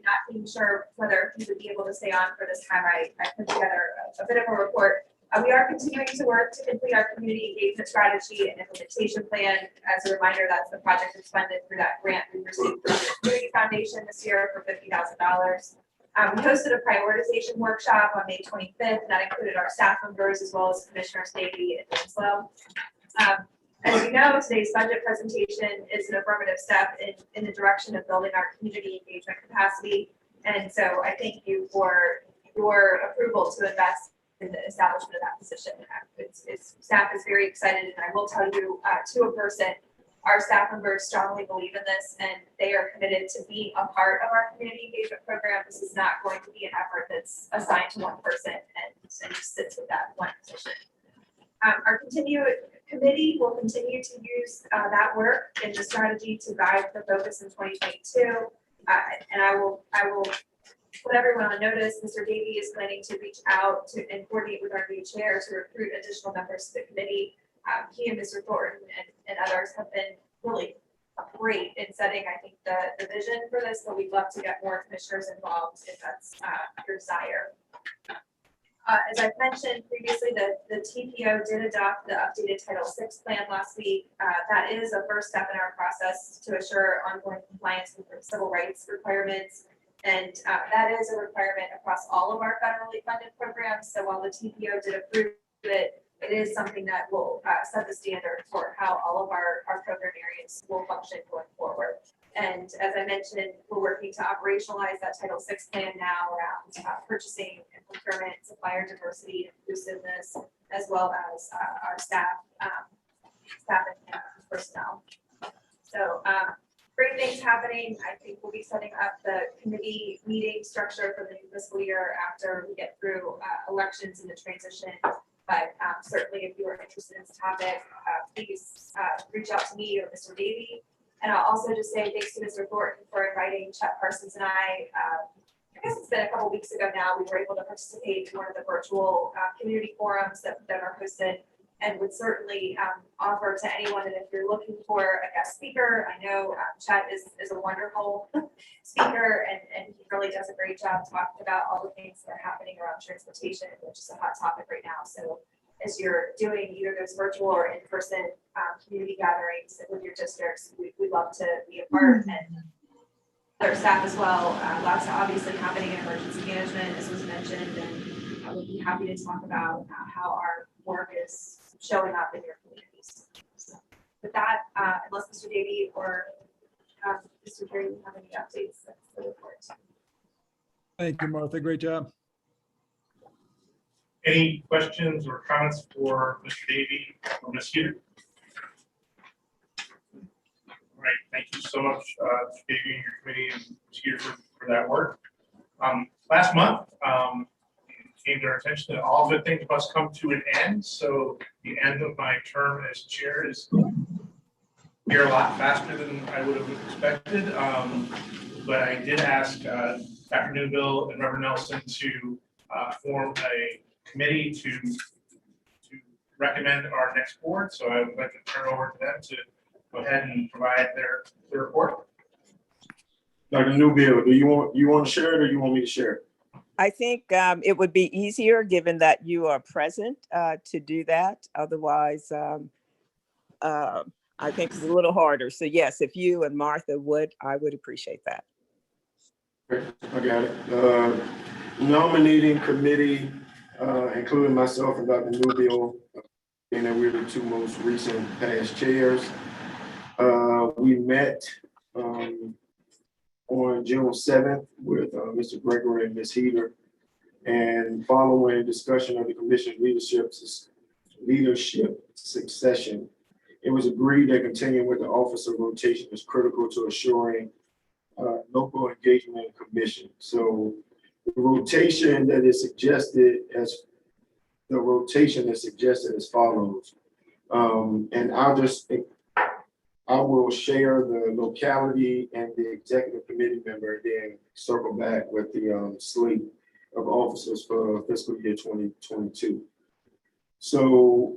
[SPEAKER 4] not being sure whether he would be able to stay on for this time. I put together a bit of a report. We are continuing to work to complete our community engagement strategy and implementation plan. As a reminder, that's the project that's funded through that grant we received from the Community Foundation this year for $50,000. We hosted a prioritization workshop on May 25th, and that included our staff members as well as Commissioners Davey and Winslow. As you know, today's budget presentation is an affirmative step in the direction of building our community engagement capacity. And so I thank you for your approval to invest in the establishment of that position. Staff is very excited, and I will tell you to a person, our staff members strongly believe in this, and they are committed to being a part of our community engagement program. This is not going to be an effort that's assigned to one person and just sits with that one position. Our committee will continue to use that work and the strategy to guide the focus in 2022. And I will put everyone on notice. Mr. Davey is planning to reach out to and coordinate with our new chair to recruit additional members to the committee. He and Mr. Thornton and others have been really great in setting, I think, the vision for this, but we'd love to get more commissioners involved if that's your desire. As I've mentioned previously, the TPO did adopt the updated Title VI plan last week. That is a first step in our process to assure ongoing compliance with the civil rights requirements. And that is a requirement across all of our federally funded programs. So while the TPO did approve it, it is something that will set the standard for how all of our program areas will function going forward. And as I mentioned, we're working to operationalize that Title VI plan now around purchasing and procurement, supplier diversity, and inclusiveness, as well as our staff and personnel. So great things happening. I think we'll be setting up the committee meeting structure for the new fiscal year after we get through elections and the transition. But certainly, if you are interested in this topic, please reach out to me or Mr. Davey. And I'll also just say thanks to Mr. Thornton for inviting Chet Parsons and I guess it's been a couple weeks ago now, we were able to participate in one of the virtual community forums that are hosted, and would certainly offer to anyone that if you're looking for a guest speaker, I know Chet is a wonderful speaker, and he really does a great job talking about all the things that are happening around transportation, which is a hot topic right now. So as you're doing either those virtual or in-person community gatherings with your districts, we'd love to be a part, and other staff as well. Lots of obviously happening in emergency management, as was mentioned, and I would be happy to talk about how our work is showing up in your communities. So with that, unless Mr. Davey or Mr. Terry have any updates, that's the report.
[SPEAKER 14] Thank you, Martha. Great job.
[SPEAKER 1] Any questions or comments for Mr. Davey or Ms. Heater? All right, thank you so much, Mr. Davey and your committee and Ms. Heater for that work. Last month, it came to our attention that all good things must come to an end. So the end of my term as chair is here a lot faster than I would have expected. But I did ask Dr. Newbill and Reverend Nelson to form a committee to recommend our next board. So I would like to turn over to them to go ahead and provide their report.
[SPEAKER 8] Dr. Newbill, do you want to share it or you want me to share it?
[SPEAKER 13] I think it would be easier, given that you are present, to do that. Otherwise, I think it's a little harder. So yes, if you and Martha would, I would appreciate that.
[SPEAKER 8] I got it. Nominating committee, including myself and Dr. Newbill, being that we're the two most recent past chairs. We met on June 7th with Mr. Gregory and Ms. Heater. And following discussion of the commission leadership succession, it was agreed that continuing with the officer rotation is critical to assuring local engagement and commission. So the rotation is suggested as follows. And I will share the locality and the executive committee member, then circle back with the slate of officers for fiscal year 2022. So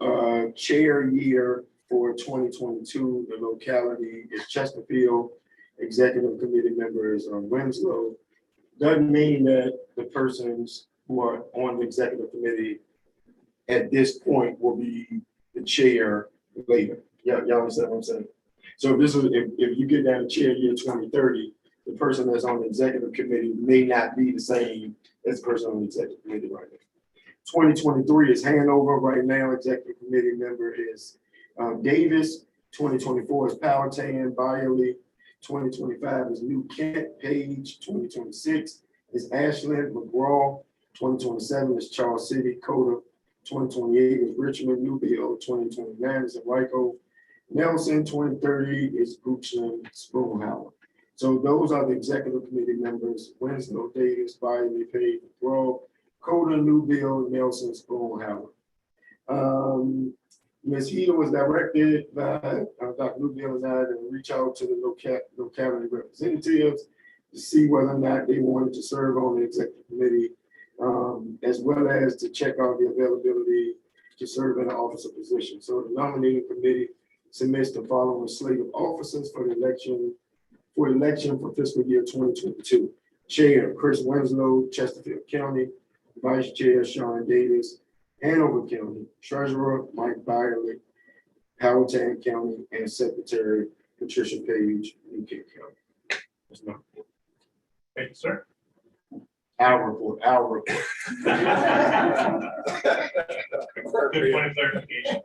[SPEAKER 8] chair year for 2022, the locality is Chesterfield, executive committee members are Winslow. Doesn't mean that the persons who are on the executive committee at this point will be the chair later. Yeah, y'all understand what I'm saying? So if you get down to chair year 2030, the person that's on the executive committee may not be the same as the person on the executive committee right now. 2023 is Hanover right now. Executive committee member is Davis. 2024 is Powhatan, Byerly. 2025 is New Kent, Page. 2026 is Ashland, McGraw. 2027 is Charles City, Coda. 2028 is Richmond, Newville. 2029 is Enrico, Nelson. 2030 is Goochland, Spoonhour. So those are the executive committee members: Winslow, Davis, Byerly, Page, McGraw, Coda, Newville, Nelson, Spoonhour. Ms. Heater was directed by Dr. Newville and I to reach out to the locality representatives to see whether or not they wanted to serve on the executive committee, as well as to check out the availability to serve in an officer position. So the nominating committee submits the following slate of officers for election for fiscal year 2022. Chair, Chris Winslow, Chesterfield County. Vice Chair, Sean Davis, Hanover County. Treasurer, Mike Byerly, Powhatan County, and Secretary, Patricia Page, New Kent County. That's my report.
[SPEAKER 1] Thank you, sir.
[SPEAKER 8] Our report.
[SPEAKER 1] Good point of clarification.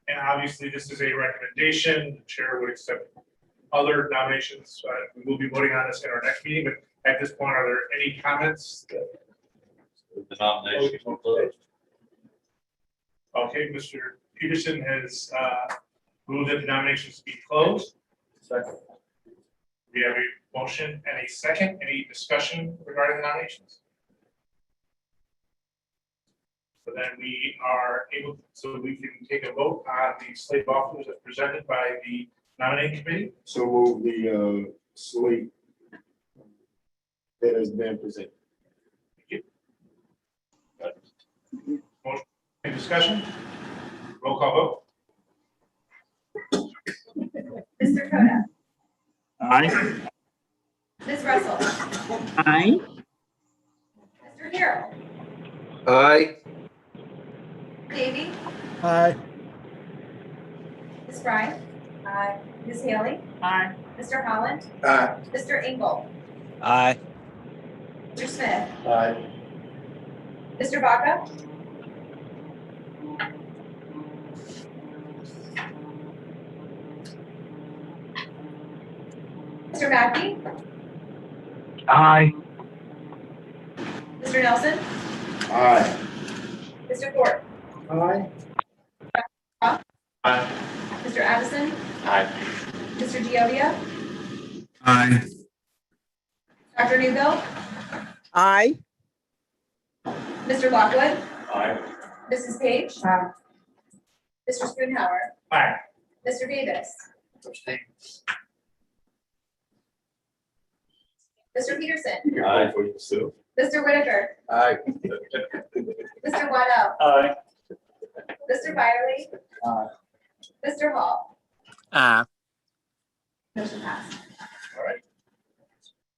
[SPEAKER 1] And obviously this is a recommendation. The chair would accept other nominations. We will be voting on this in our next meeting, but at this point, are there any comments?
[SPEAKER 2] The nomination is closed.
[SPEAKER 1] Okay, Mr. Peterson has moved that the nominations be closed.
[SPEAKER 2] Second.
[SPEAKER 1] We have a motion and a second. Any discussion regarding the nominations? So then we are able, so we can take a vote on the slate of officers as presented by the nominating committee.
[SPEAKER 8] So move the slate that has been presented.
[SPEAKER 1] Motion, any discussion? Roll call vote.
[SPEAKER 4] Mr. Coda,
[SPEAKER 5] Aye.
[SPEAKER 4] Ms. Russell,
[SPEAKER 5] Aye.
[SPEAKER 4] Mr. Carroll,
[SPEAKER 6] Aye.
[SPEAKER 4] Davey,
[SPEAKER 14] Aye.
[SPEAKER 4] Ms. Fry, Ms. Haley,
[SPEAKER 5] Aye.
[SPEAKER 4] Mr. Holland,
[SPEAKER 10] Aye.
[SPEAKER 4] Mr. Engel,
[SPEAKER 6] Aye.
[SPEAKER 4] Mr. Smith,
[SPEAKER 8] Aye.
[SPEAKER 4] Mr. Baca, Mr. Mackey,
[SPEAKER 3] Aye.
[SPEAKER 4] Mr. Nelson,
[SPEAKER 8] Aye.
[SPEAKER 4] Mr. Thorpe,
[SPEAKER 7] Aye.
[SPEAKER 1] Aye.
[SPEAKER 4] Mr. Addison,
[SPEAKER 2] Aye.
[SPEAKER 4] Mr. Giovia,
[SPEAKER 6] Aye.
[SPEAKER 4] Dr. Newbill,
[SPEAKER 13] Aye.
[SPEAKER 4] Mr. Lockwood,
[SPEAKER 2] Aye.
[SPEAKER 4] Mrs. Page,
[SPEAKER 11] Aye.
[SPEAKER 4] Mr. Spoonhour,
[SPEAKER 1] Aye.
[SPEAKER 4] Mr. Davis, Mr. Peterson,
[SPEAKER 2] Aye.
[SPEAKER 4] Mr. Whitaker,
[SPEAKER 10] Aye.
[SPEAKER 4] Mr. Waddell,
[SPEAKER 9] Aye.
[SPEAKER 4] Mr. Byerly,
[SPEAKER 8] Aye.
[SPEAKER 4] Mr. Hall.
[SPEAKER 13] Aye.
[SPEAKER 4] Motion passed.
[SPEAKER 1] All right.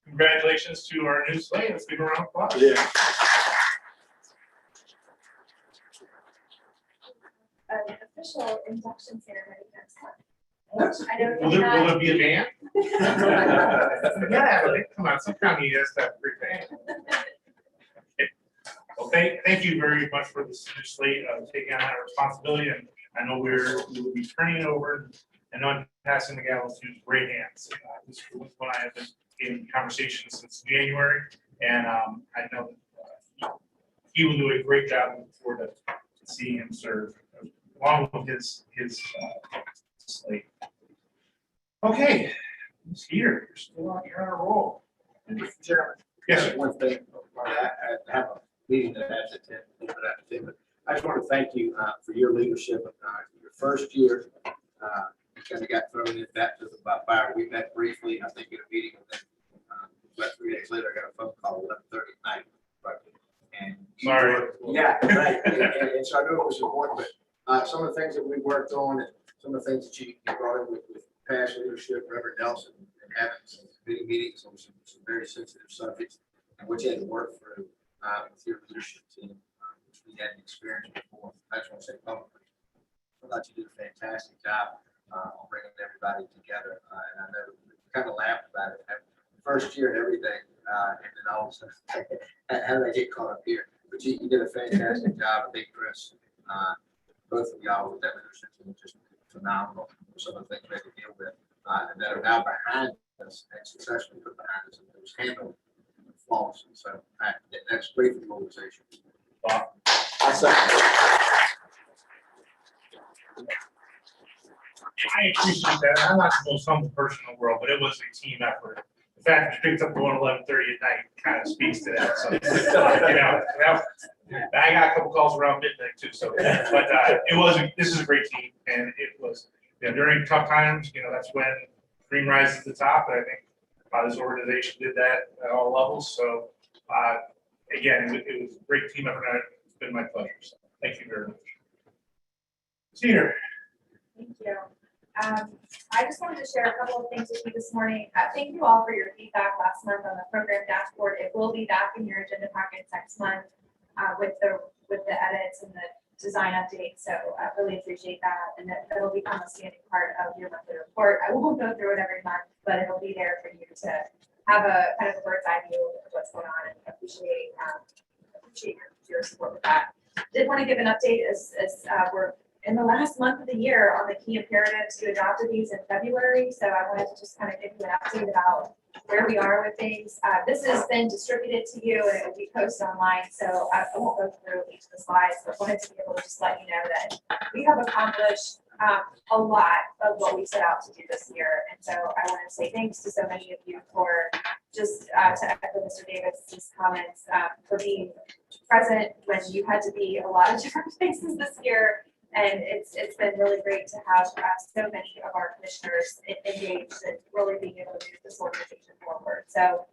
[SPEAKER 1] Congratulations to our new slate. Let's give a round of applause.
[SPEAKER 8] Yeah.
[SPEAKER 4] An official induction ceremony next month. I know
[SPEAKER 1] Will
[SPEAKER 4] you're
[SPEAKER 1] there, will
[SPEAKER 4] not.
[SPEAKER 1] there be a band? You gotta have a band. Come on, some county has to have a great band. Okay. Well, thank you very much for this new slate of taking on that responsibility, and I know we will be turning it over and on passing the gavel to great hands. This is when I have been in conversation since January, and I know he will do a great job. Looking forward to seeing him serve along with his slate. Okay, Ms. Heater, you're on a roll.
[SPEAKER 15] Mr. Chairman.
[SPEAKER 1] Yes, sir.
[SPEAKER 15] One thing, I have a meeting that I have to attend, but I just want to thank you for your leadership. Your first year, you kind of got thrown in baptism by fire. We met briefly, I think, in a meeting, and then about 3 days later, I got a phone call at 11:30 at night. And you
[SPEAKER 1] Sorry.
[SPEAKER 15] worked- Yeah, right. And so I knew it was important, but some of the things that we worked on and some of the things that you brought in with past leadership, Reverend Nelson, and having some committee meetings on some very sensitive subjects, and what you had to work through with your leadership team, which we hadn't experienced before. I just want to say publicly, I thought you did a fantastic job on bringing everybody together. And I know we kind of laughed about it, the first year and everything, and then all of a sudden, how did I get caught up here? But you did a fantastic job. I think Chris, both of y'all with that leadership team, just phenomenal for some of the things we had to deal with, and that are now behind us and successfully put behind us, and it was handled flawlessly. So that's great for the organization.
[SPEAKER 1] I appreciate that. I'm not the most humble person in the world, but it was a team effort. The fact that you picked up the one 11:30 at night kind of speaks to that. So, I got a couple calls around midnight too. So, but this is a great team, and it was, during tough times, that's when dream rises to the top. And I think this organization did that at all levels. So, again, it was a great team effort. And it's been my pleasure. So, thank you very much. Cedar.
[SPEAKER 4] Thank you. I just wanted to share a couple of things with you this morning. Thank you all for your feedback last month on the program dashboard. It will be back in your agenda packets next month with the edits and the design updates. So I really appreciate that, and that'll become a standing part of your monthly report. I won't go through it every month, but it'll be there for you to have a kind of a bird's eye view of what's going on, and appreciate your support with that. Did want to give an update as we're in the last month of the year on the key imperatives. You adopted these in February, so I wanted to just kind of give you an update about where we are with things. This has been distributed to you, and it will be posted online, so I won't go through each of the slides, but wanted to be able to just let you know that we have accomplished a lot of what we set out to do this year. And so I want to say thanks to so many of you for just to echo Mr. Davis' comments, for being present when you had to be a lot of different places this year. And it's been really great to have so many of our commissioners engaged and really being able to move this organization forward. So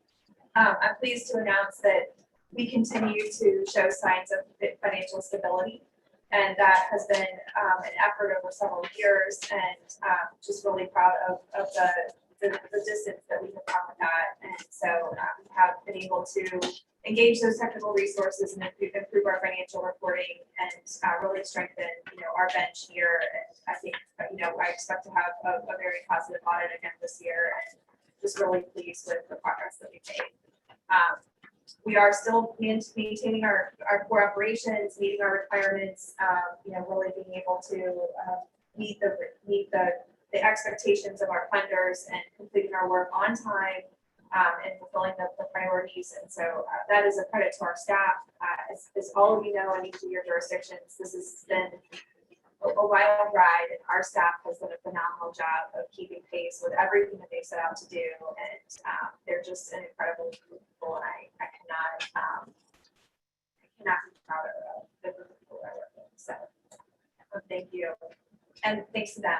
[SPEAKER 4] I'm pleased to announce that we continue to show signs of financial stability, and that has been an effort over several years, and just really proud of the distance that we have come with that. And so we have been able to engage those technical resources and improve our financial reporting, and really strengthen, our bench here. And I think, I expect to have a very positive audit again this year, and just really pleased with the progress that we've made. We are still maintaining our core operations, meeting our requirements, really being able to meet the expectations of our funders and completing our work on time, and fulfilling the priorities. And so that is a credit to our staff. As all of you know, in each of your jurisdictions, this has been a wild ride, and our staff has done a phenomenal job of keeping pace with everything that they set out to do. And they're just an incredible group of people, and I cannot be prouder of the group of people I work with. So thank you, and thanks to them.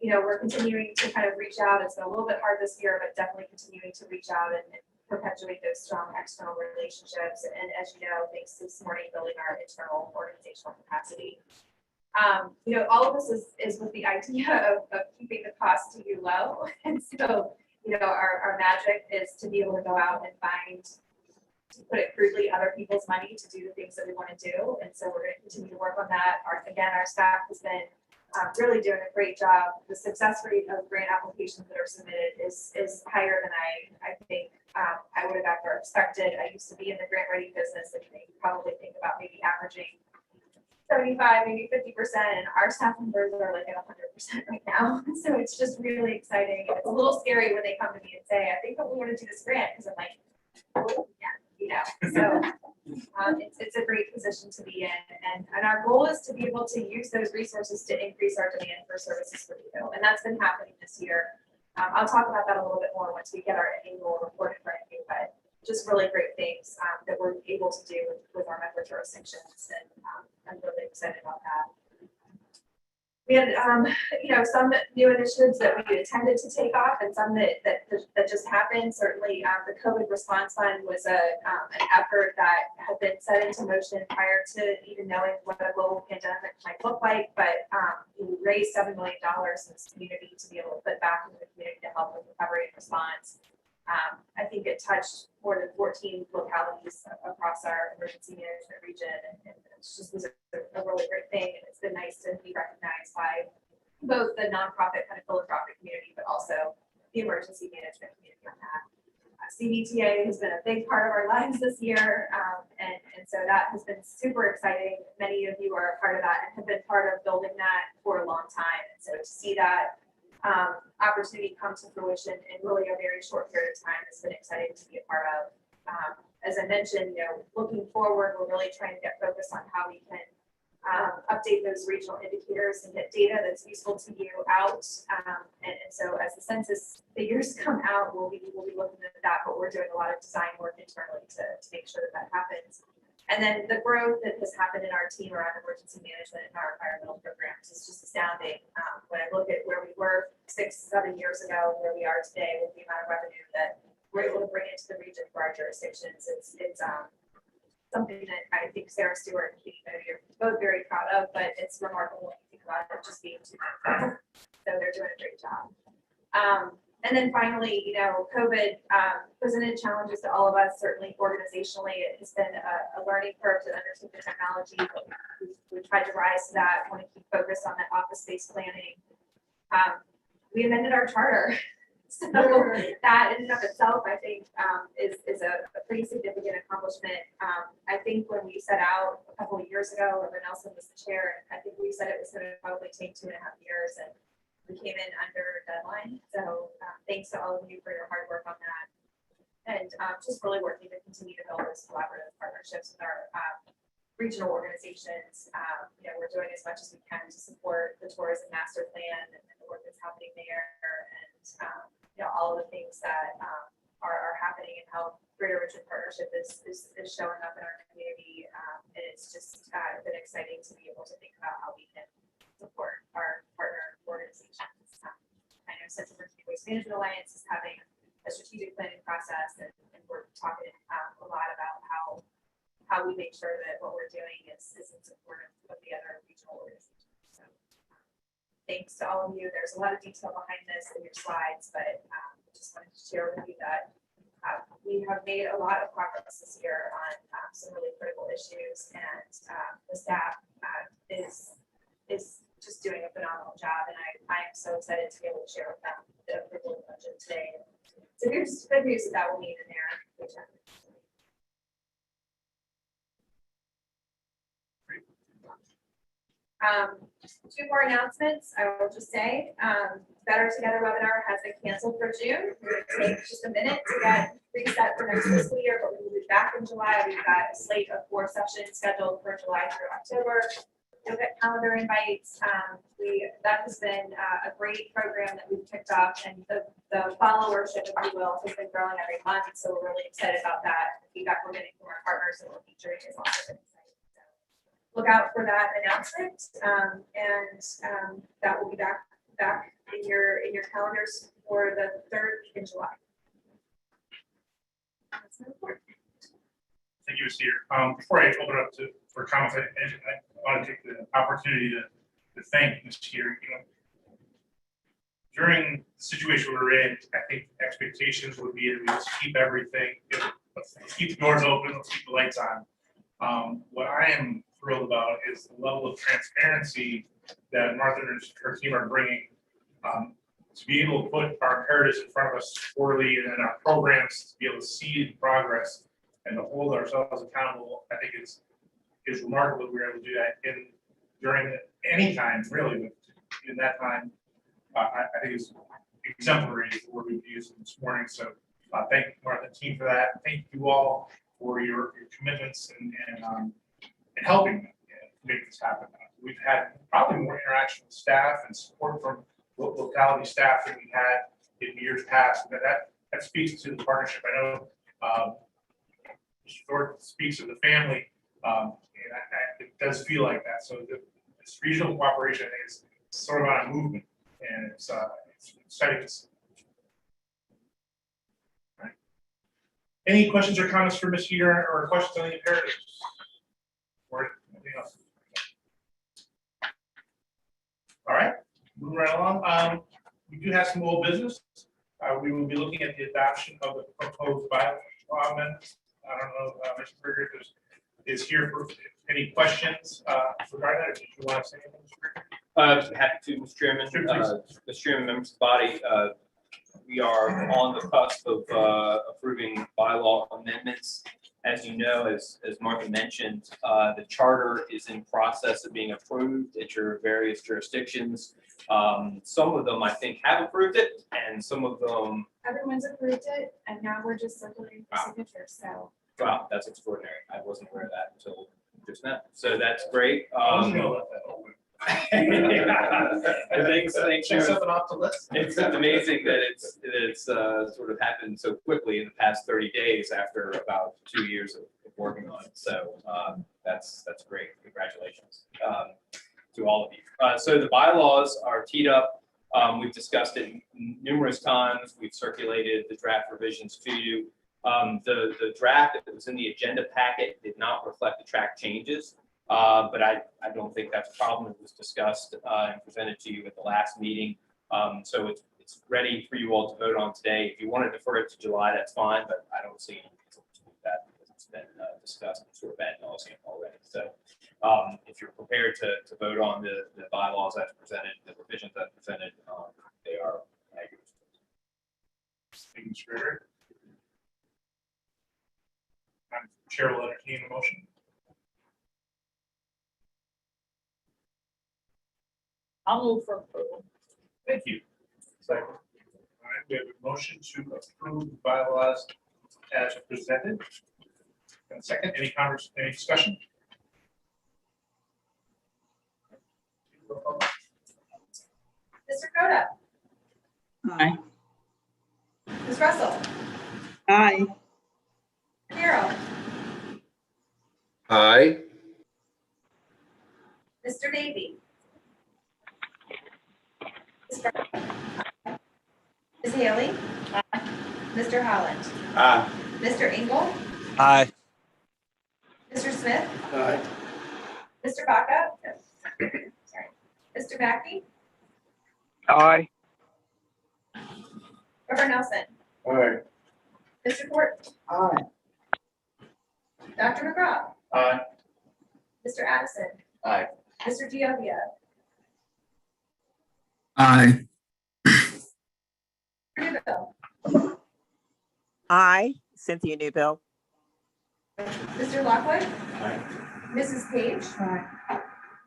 [SPEAKER 4] We're continuing to kind of reach out. It's been a little bit hard this year, but definitely continuing to reach out and perpetuate those strong external relationships. And as you know, thanks to this morning, building our internal organizational capacity. All of this is with the idea of keeping the cost to you low. And so, our magic is to be able to go out and find, to put it crudely, other people's money to do the things that we want to do. And so we're going to continue to work on that. Our staff has been really doing a great job. The success rate of grant applications that are submitted is higher than I think I would have ever expected. I used to be in the grant writing business, and you probably think about maybe averaging 75, maybe 50%, and our staff members are like at 100% right now. So it's just really exciting. It's a little scary when they come to me and say, I think that we want to do this grant, because I'm like, oh, yeah, you know. So it's a great position to be in. And our goal is to be able to use those resources to increase our demand for services for you. And that's been happening this year. I'll talk about that a little bit more once we get our annual report in front of you, but just really great things that we're able to do with our member jurisdictions, and I'm really excited about that. We had, some new initiatives that we intended to take off, and some that just happened. Certainly, the COVID response fund was an effort that had been set into motion prior to even knowing what a global pandemic might look like. But we raised $7 million in this community to be able to put back into the community to help with recovery and response. I think it touched more than 14 localities across our emergency management region, and it's just was a really great thing. And it's been nice to be recognized by both the nonprofit kind of philanthropic community, but also the emergency management community on that. CBTA has been a big part of our lives this year, and so that has been super exciting. Many of you are a part of that and have been part of building that for a long time, and so to see that opportunity come to fruition in really a very short period of time has been exciting to be a part of. As I mentioned, looking forward, we're really trying to get focused on how we can update those regional indicators and get data that's useful to you out. And so as the census figures come out, we'll be looking at that, but we're doing a lot of design work internally to make sure that happens. And then the growth that has happened in our team around emergency management and our environmental programs is just astounding. When I look at where we were 6-7 years ago, where we are today, with the amount of revenue that we're able to bring into the region for our jurisdictions, it's something that I think Sarah Stewart and Katie Moody are both very proud of, but it's remarkable when you think about it just being 2 months. So they're doing a great job. And then finally, COVID presented challenges to all of us. Certainly organizationally, it has been a learning curve to understand the technology, but we've tried to rise to that. Want to keep focused on that office-based planning. We amended our charter. So that in and of itself, I think, is a pretty significant accomplishment. I think when we set out a couple of years ago, when Nelson was the chair, I think we said it was going to probably take 2.5 years, and we came in under deadline. So thanks to all of you for your hard work on that. And just really working to continue to build those collaborative partnerships with our regional organizations. We're doing as much as we can to support the tourism master plan and the work that's happening there, and all of the things that are happening, and how Greater Richmond Partnership is showing up in our community. And it's just been exciting to be able to think about how we can support our partner organizations. I know Central Virginia Waste Management Alliance is having a strategic planning process, and we're talking a lot about how we make sure that what we're doing is in support of the other regional organizations. So thanks to all of you. There's a lot of detail behind this in your slides, but just wanted to share with you that we have made a lot of progress this year on some really critical issues, and the staff is just doing a phenomenal job, and I'm so excited to be able to share with them the approval of the budget today. So here's good news that will need in there. 2 more announcements. I will just say, Better Together webinar has been canceled for June. We're going to take just a minute to get reset for next fiscal year, but we will be back in July. We've got a slate of 4 sessions scheduled for July through October. You'll get calendar invites. That has been a great program that we've kicked off, and the followership, if you will, has been growing every month. So we're really excited about that. The feedback we're getting from our partners that we're featuring is also been exciting. So look out for that announcement, and that will be back in your calendars for the 3rd week in July. That's my report.
[SPEAKER 1] Thank you, Ms. Teeter. Before I open it up for comments, I want to take the opportunity to thank Ms. Teeter. During the situation we're in, I think expectations would be to just keep everything, let's keep the doors open, let's keep the lights on. What I am thrilled about is the level of transparency that Martha and her team are bringing, to be able to put our imperatives in front of us quarterly and then our programs to be able to see the progress and to hold ourselves accountable, I think is remarkable. We're able to do that during any time, really, but in that time, I think it's exemplary is the word we've used this morning. So thank you, Martha and team, for that. Thank you all for your commitments and helping make this happen. We've had probably more interaction with staff and support from locality staff than we had in years past. That speaks to the partnership. I know Mr. Thornton speaks of the family, and it does feel like that. So this regional cooperation is sort of on a movement, and it's exciting to see. All right. Any questions or comments for Ms. Heater or questions on the imperatives or anything else? All right, moving right along. We do have some old business. We will be looking at the adoption of the proposed bylaw amendments. I don't know, Mr. Berger is here for any questions regarding that. Or did you want to say anything, Mr. Berger?
[SPEAKER 12] Happy to, Mr. Chairman. Mr. Chairman, members of the body, we are on the cusp of approving bylaw amendments. As you know, as Martha mentioned, the charter is in process of being approved at your various jurisdictions. Some of them, I think, have approved it, and some of them.
[SPEAKER 4] Everyone's approved it, and now we're just circulating for signatures, so.
[SPEAKER 12] Wow, that's extraordinary. I wasn't aware of that until just now. So that's great.
[SPEAKER 1] I was gonna let that open.
[SPEAKER 12] Thanks,
[SPEAKER 10] Check something off the list.
[SPEAKER 12] It's amazing that it's sort of happened so quickly in the past 30 days after about 2 years of working on it. So that's great. Congratulations to all of you. So the bylaws are teed up. We've discussed it numerous times. We've circulated the draft revisions to you. The draft that was in the agenda packet did not reflect the track changes. But I don't think that's a problem. It was discussed and presented to you at the last meeting. So it's ready for you all to vote on today. If you want to defer it to July, that's fine, but I don't see any reason to do that because it's been discussed and sort of ad nauseam already. So if you're prepared to vote on the bylaws as presented, the revisions as presented, they are negative.
[SPEAKER 1] Thank you, Mr. Berger. Chair will entertain a motion.
[SPEAKER 11] I'll move for approval.
[SPEAKER 1] Thank you. Second. All right, we have a motion to approve the bylaws as presented. And second, any discussion?
[SPEAKER 4] Mr. Coda,
[SPEAKER 5] Aye.
[SPEAKER 4] Ms. Russell,
[SPEAKER 5] Aye.
[SPEAKER 4] Carol,
[SPEAKER 6] Aye.
[SPEAKER 4] Mr. Davy, Ms. Haley, Mr. Holland,
[SPEAKER 10] Aye.
[SPEAKER 4] Mr. Engel,
[SPEAKER 6] Aye.
[SPEAKER 4] Mr. Smith,
[SPEAKER 10] Aye.
[SPEAKER 4] Mr. Baca, sorry, Mr. Mackey,
[SPEAKER 3] Aye.
[SPEAKER 4] Reverend Nelson,
[SPEAKER 10] Aye.
[SPEAKER 4] Mr. Thornton,
[SPEAKER 7] Aye.
[SPEAKER 4] Dr. McGraw,
[SPEAKER 10] Aye.
[SPEAKER 4] Mr. Addison,
[SPEAKER 10] Aye.
[SPEAKER 4] Mr. Giovia,
[SPEAKER 6] Aye.
[SPEAKER 4] Newville,
[SPEAKER 13] Aye, Cynthia Newbill.
[SPEAKER 4] Mr. Lockwood,
[SPEAKER 10] Aye.
[SPEAKER 4] Mrs. Page,
[SPEAKER 11] Aye.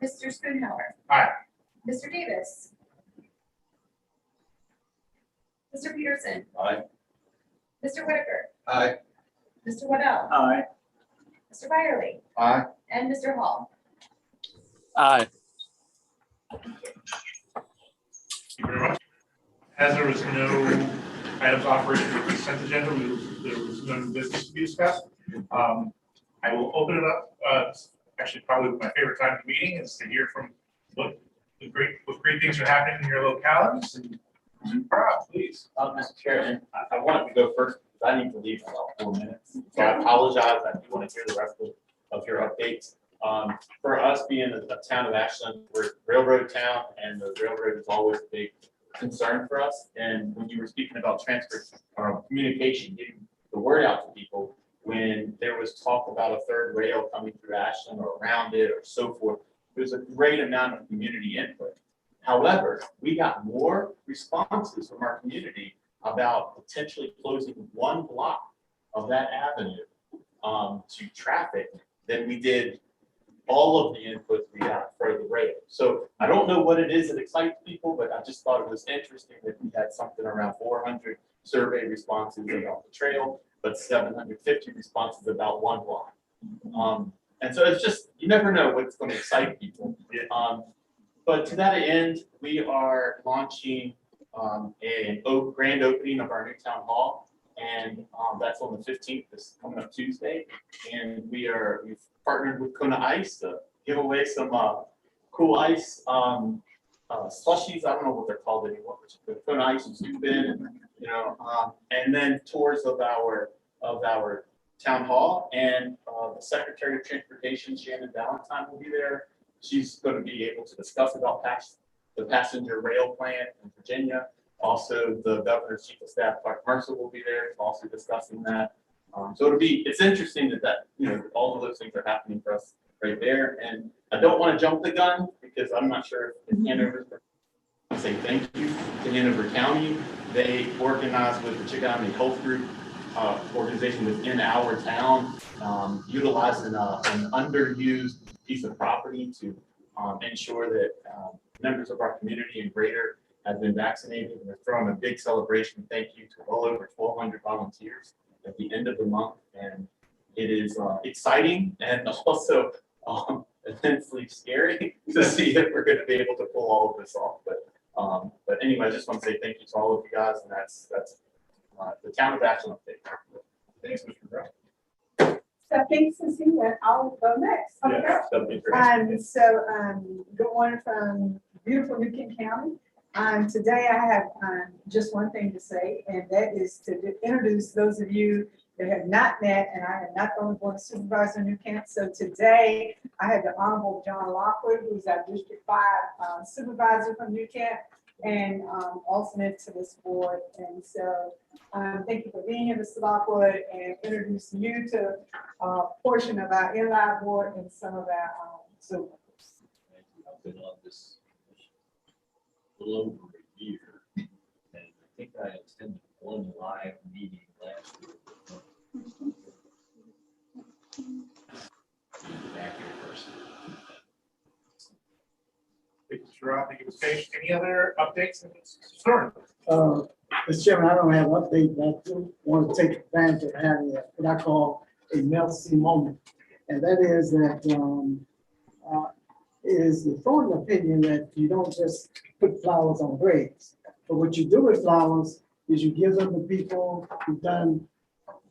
[SPEAKER 4] Mr. Spoonhour,
[SPEAKER 1] Aye.
[SPEAKER 4] Mr. Davis, Mr. Peterson,
[SPEAKER 10] Aye.
[SPEAKER 4] Mr. Whitaker,
[SPEAKER 10] Aye.
[SPEAKER 4] Mr. Waddell,
[SPEAKER 9] Aye.
[SPEAKER 4] Mr. Byerly,
[SPEAKER 10] Aye.
[SPEAKER 4] and Mr. Hall.
[SPEAKER 6] Aye.
[SPEAKER 1] Thank you very much. As there was no items operating the consent agenda, there was no business to be discussed. I will open it up. Actually, probably my favorite time of the meeting is to hear from what great things are happening in your localities. And please.
[SPEAKER 16] Mr. Chairman, I wanted to go first because I need to leave in about 4 minutes. So I apologize. I do want to hear the rest of your updates. For us being a town of Ashland, we're a railroad town, and the railroad is always a big concern for us. And when you were speaking about communication, getting the word out to people, when there was talk about a third rail coming through Ashland or around it or so forth, There's a great amount of community input. However, we got more responses from our community about potentially closing one block of that avenue to traffic than we did all of the inputs we got for the rail. So I don't know what it is that excites people, but I just thought it was interesting that we had something around 400 survey responses about the trail, but 750 responses about one block. And so it's just, you never know what's going to excite people. But to that end, we are launching a grand opening of our new town hall. And that's on the 15th, this coming up Tuesday. And we've partnered with Kona Ice to give away some cool ice slushies. I don't know what they're called anymore, but Kona Ice and Scoop In, and then tours of our town hall. And the Secretary of Transportation, Shannon Valentine, will be there. She's going to be able to discuss about the passenger rail plan in Virginia. Also, the Governor's Chief of Staff, Clark Mercer, will be there, also discussing that. So it's interesting that all of those things are happening for us right there. And I don't want to jump the gun because I'm not sure if Hanover, say thank you to Hanover County. They organized with the Chickahominy Health Group organization within our town, utilizing an underused piece of property to ensure that members of our community and greater have been vaccinated. And we're throwing a big celebration thank you to well over 1,200 volunteers at the end of the month. And it is exciting and also immensely scary to see if we're going to be able to pull all of this off. But anyway, I just want to say thank you to all of you guys, and that's the town of Ashland update. Thanks, Mr. Brown.
[SPEAKER 11] So thanks to see that, I'll go next. Okay.
[SPEAKER 16] Yeah, that'd be great.
[SPEAKER 11] Good morning from beautiful New Kent County. Today I have just one thing to say, and that is to introduce those of you that have not met, and I am not the only board of supervisor in New Kent. So today I have the Honorable John Lockwood, who's our District 5 supervisor from New Kent, and alternate to this board. And so thank you for being here, Mr. Lockwood, and introducing you to a portion of our in-line board and some of our Zoom members.
[SPEAKER 2] I've been on this a little over a year, and I think I attended one live meeting last year. Back in person.
[SPEAKER 1] Thank you, Rob. Thank you, Ms. Page. Any other updates? Sure.
[SPEAKER 7] Mr. Chairman, I don't have an update, but I do want to take advantage of having what I call a Mel C moment. And that is that is the thorn opinion that you don't just put flowers on graves. But what you do with flowers is you give them to people who've done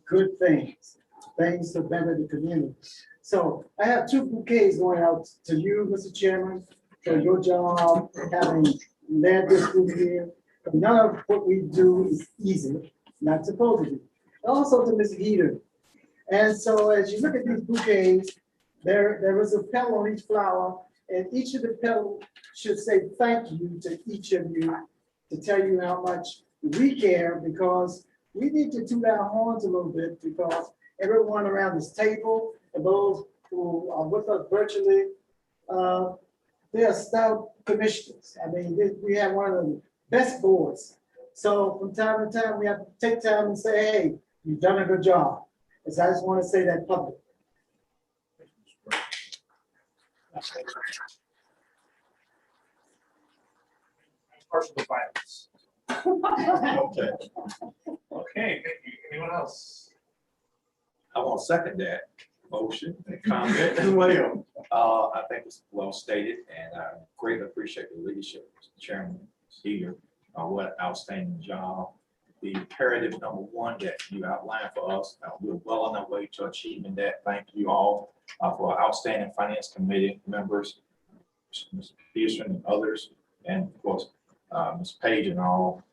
[SPEAKER 7] good things to better the community. So I have 2 bouquets going out to you, Mr. Chairman, for your job, having led this group here. But none of what we do is easy, not supposed to be. Also to Ms. Heater. And so as you look at these bouquets, there is a petal on each flower, and each of the petals should say thank you to each of you to tell you how much we care, because we need to toot our horns a little bit, because everyone around this table and those who are with us virtually, they are stout commissioners. I mean, we have one of the best boards. So from time to time, we have to take time and say, hey, you've done a good job. And so I just want to say that publicly.
[SPEAKER 1] Partial violence.
[SPEAKER 10] Okay.
[SPEAKER 1] Okay, thank you. Anyone else?
[SPEAKER 10] I want to second that motion and comment as well. I think it's well stated, and I greatly appreciate the leadership, Mr. Chairman here. What an outstanding job. The imperative number 1 that you outlined for us, we're well on our way to achieving that. Thank you all for outstanding finance committee members, Mr. Pearson and others, and of course, Ms. Page and all.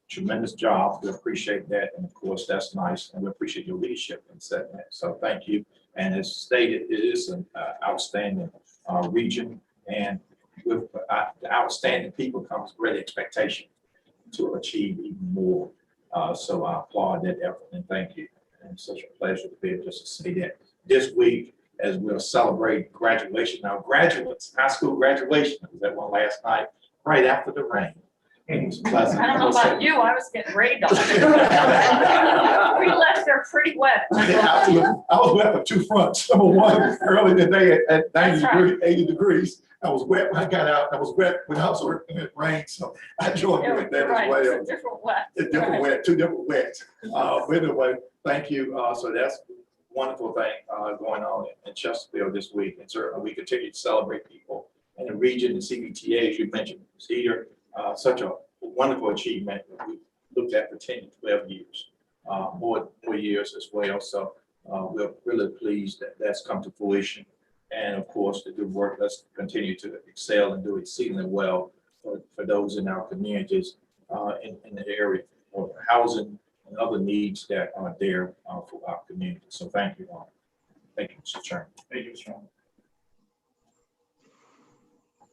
[SPEAKER 10] Tremendous job. We appreciate that. And of course, that's nice. And we appreciate your leadership in setting that. So thank you. And as stated, it is an outstanding region. And with the outstanding people comes great expectation to achieve even more. So I applaud that effort and thank you. And it's such a pleasure to be able just to say that this week as we'll celebrate graduation. Now, graduates, high school graduation, I was at one last night, right after the rain. It was pleasant.
[SPEAKER 17] I don't know about you, I was getting rained on. We left there pretty wet.
[SPEAKER 10] I was wet for two fronts. Number one, early in the day at 90
[SPEAKER 17] That's right.
[SPEAKER 10] degrees, 80 degrees. I was wet when I got out. I was wet when I was working. It rained, so I joined you in that
[SPEAKER 17] Right,
[SPEAKER 10] as well.
[SPEAKER 17] it's a different wet.
[SPEAKER 10] A different wet, two different wets. But anyway, thank you. So that's a wonderful thing going on in Chesterfield this week. And certainly we continue to celebrate people in the region and CBTA, as you mentioned, Cedar, such a wonderful achievement that we looked at for 10 to 12 years, more years as well. So we're really pleased that that's come to fruition. And of course, the good work, let's continue to excel and do exceedingly well for those in our communities in the area for housing and other needs that are there for our community. So thank you all. Thank you, Mr. Chairman.
[SPEAKER 1] Thank you, Mr. Chairman.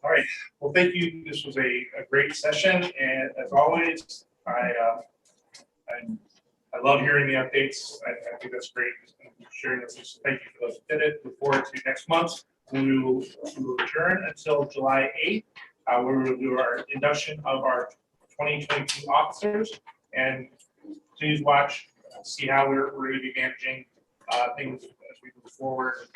[SPEAKER 1] All right, well, thank you. This was a great session, and as always, I love hearing the updates. I think that's great. Sharing this, so thank you for those who did it. Look forward to next month. We will adjourn until July 8th. We will do our induction of our 2022 officers, and please watch, see how we're going to be managing things as we move forward.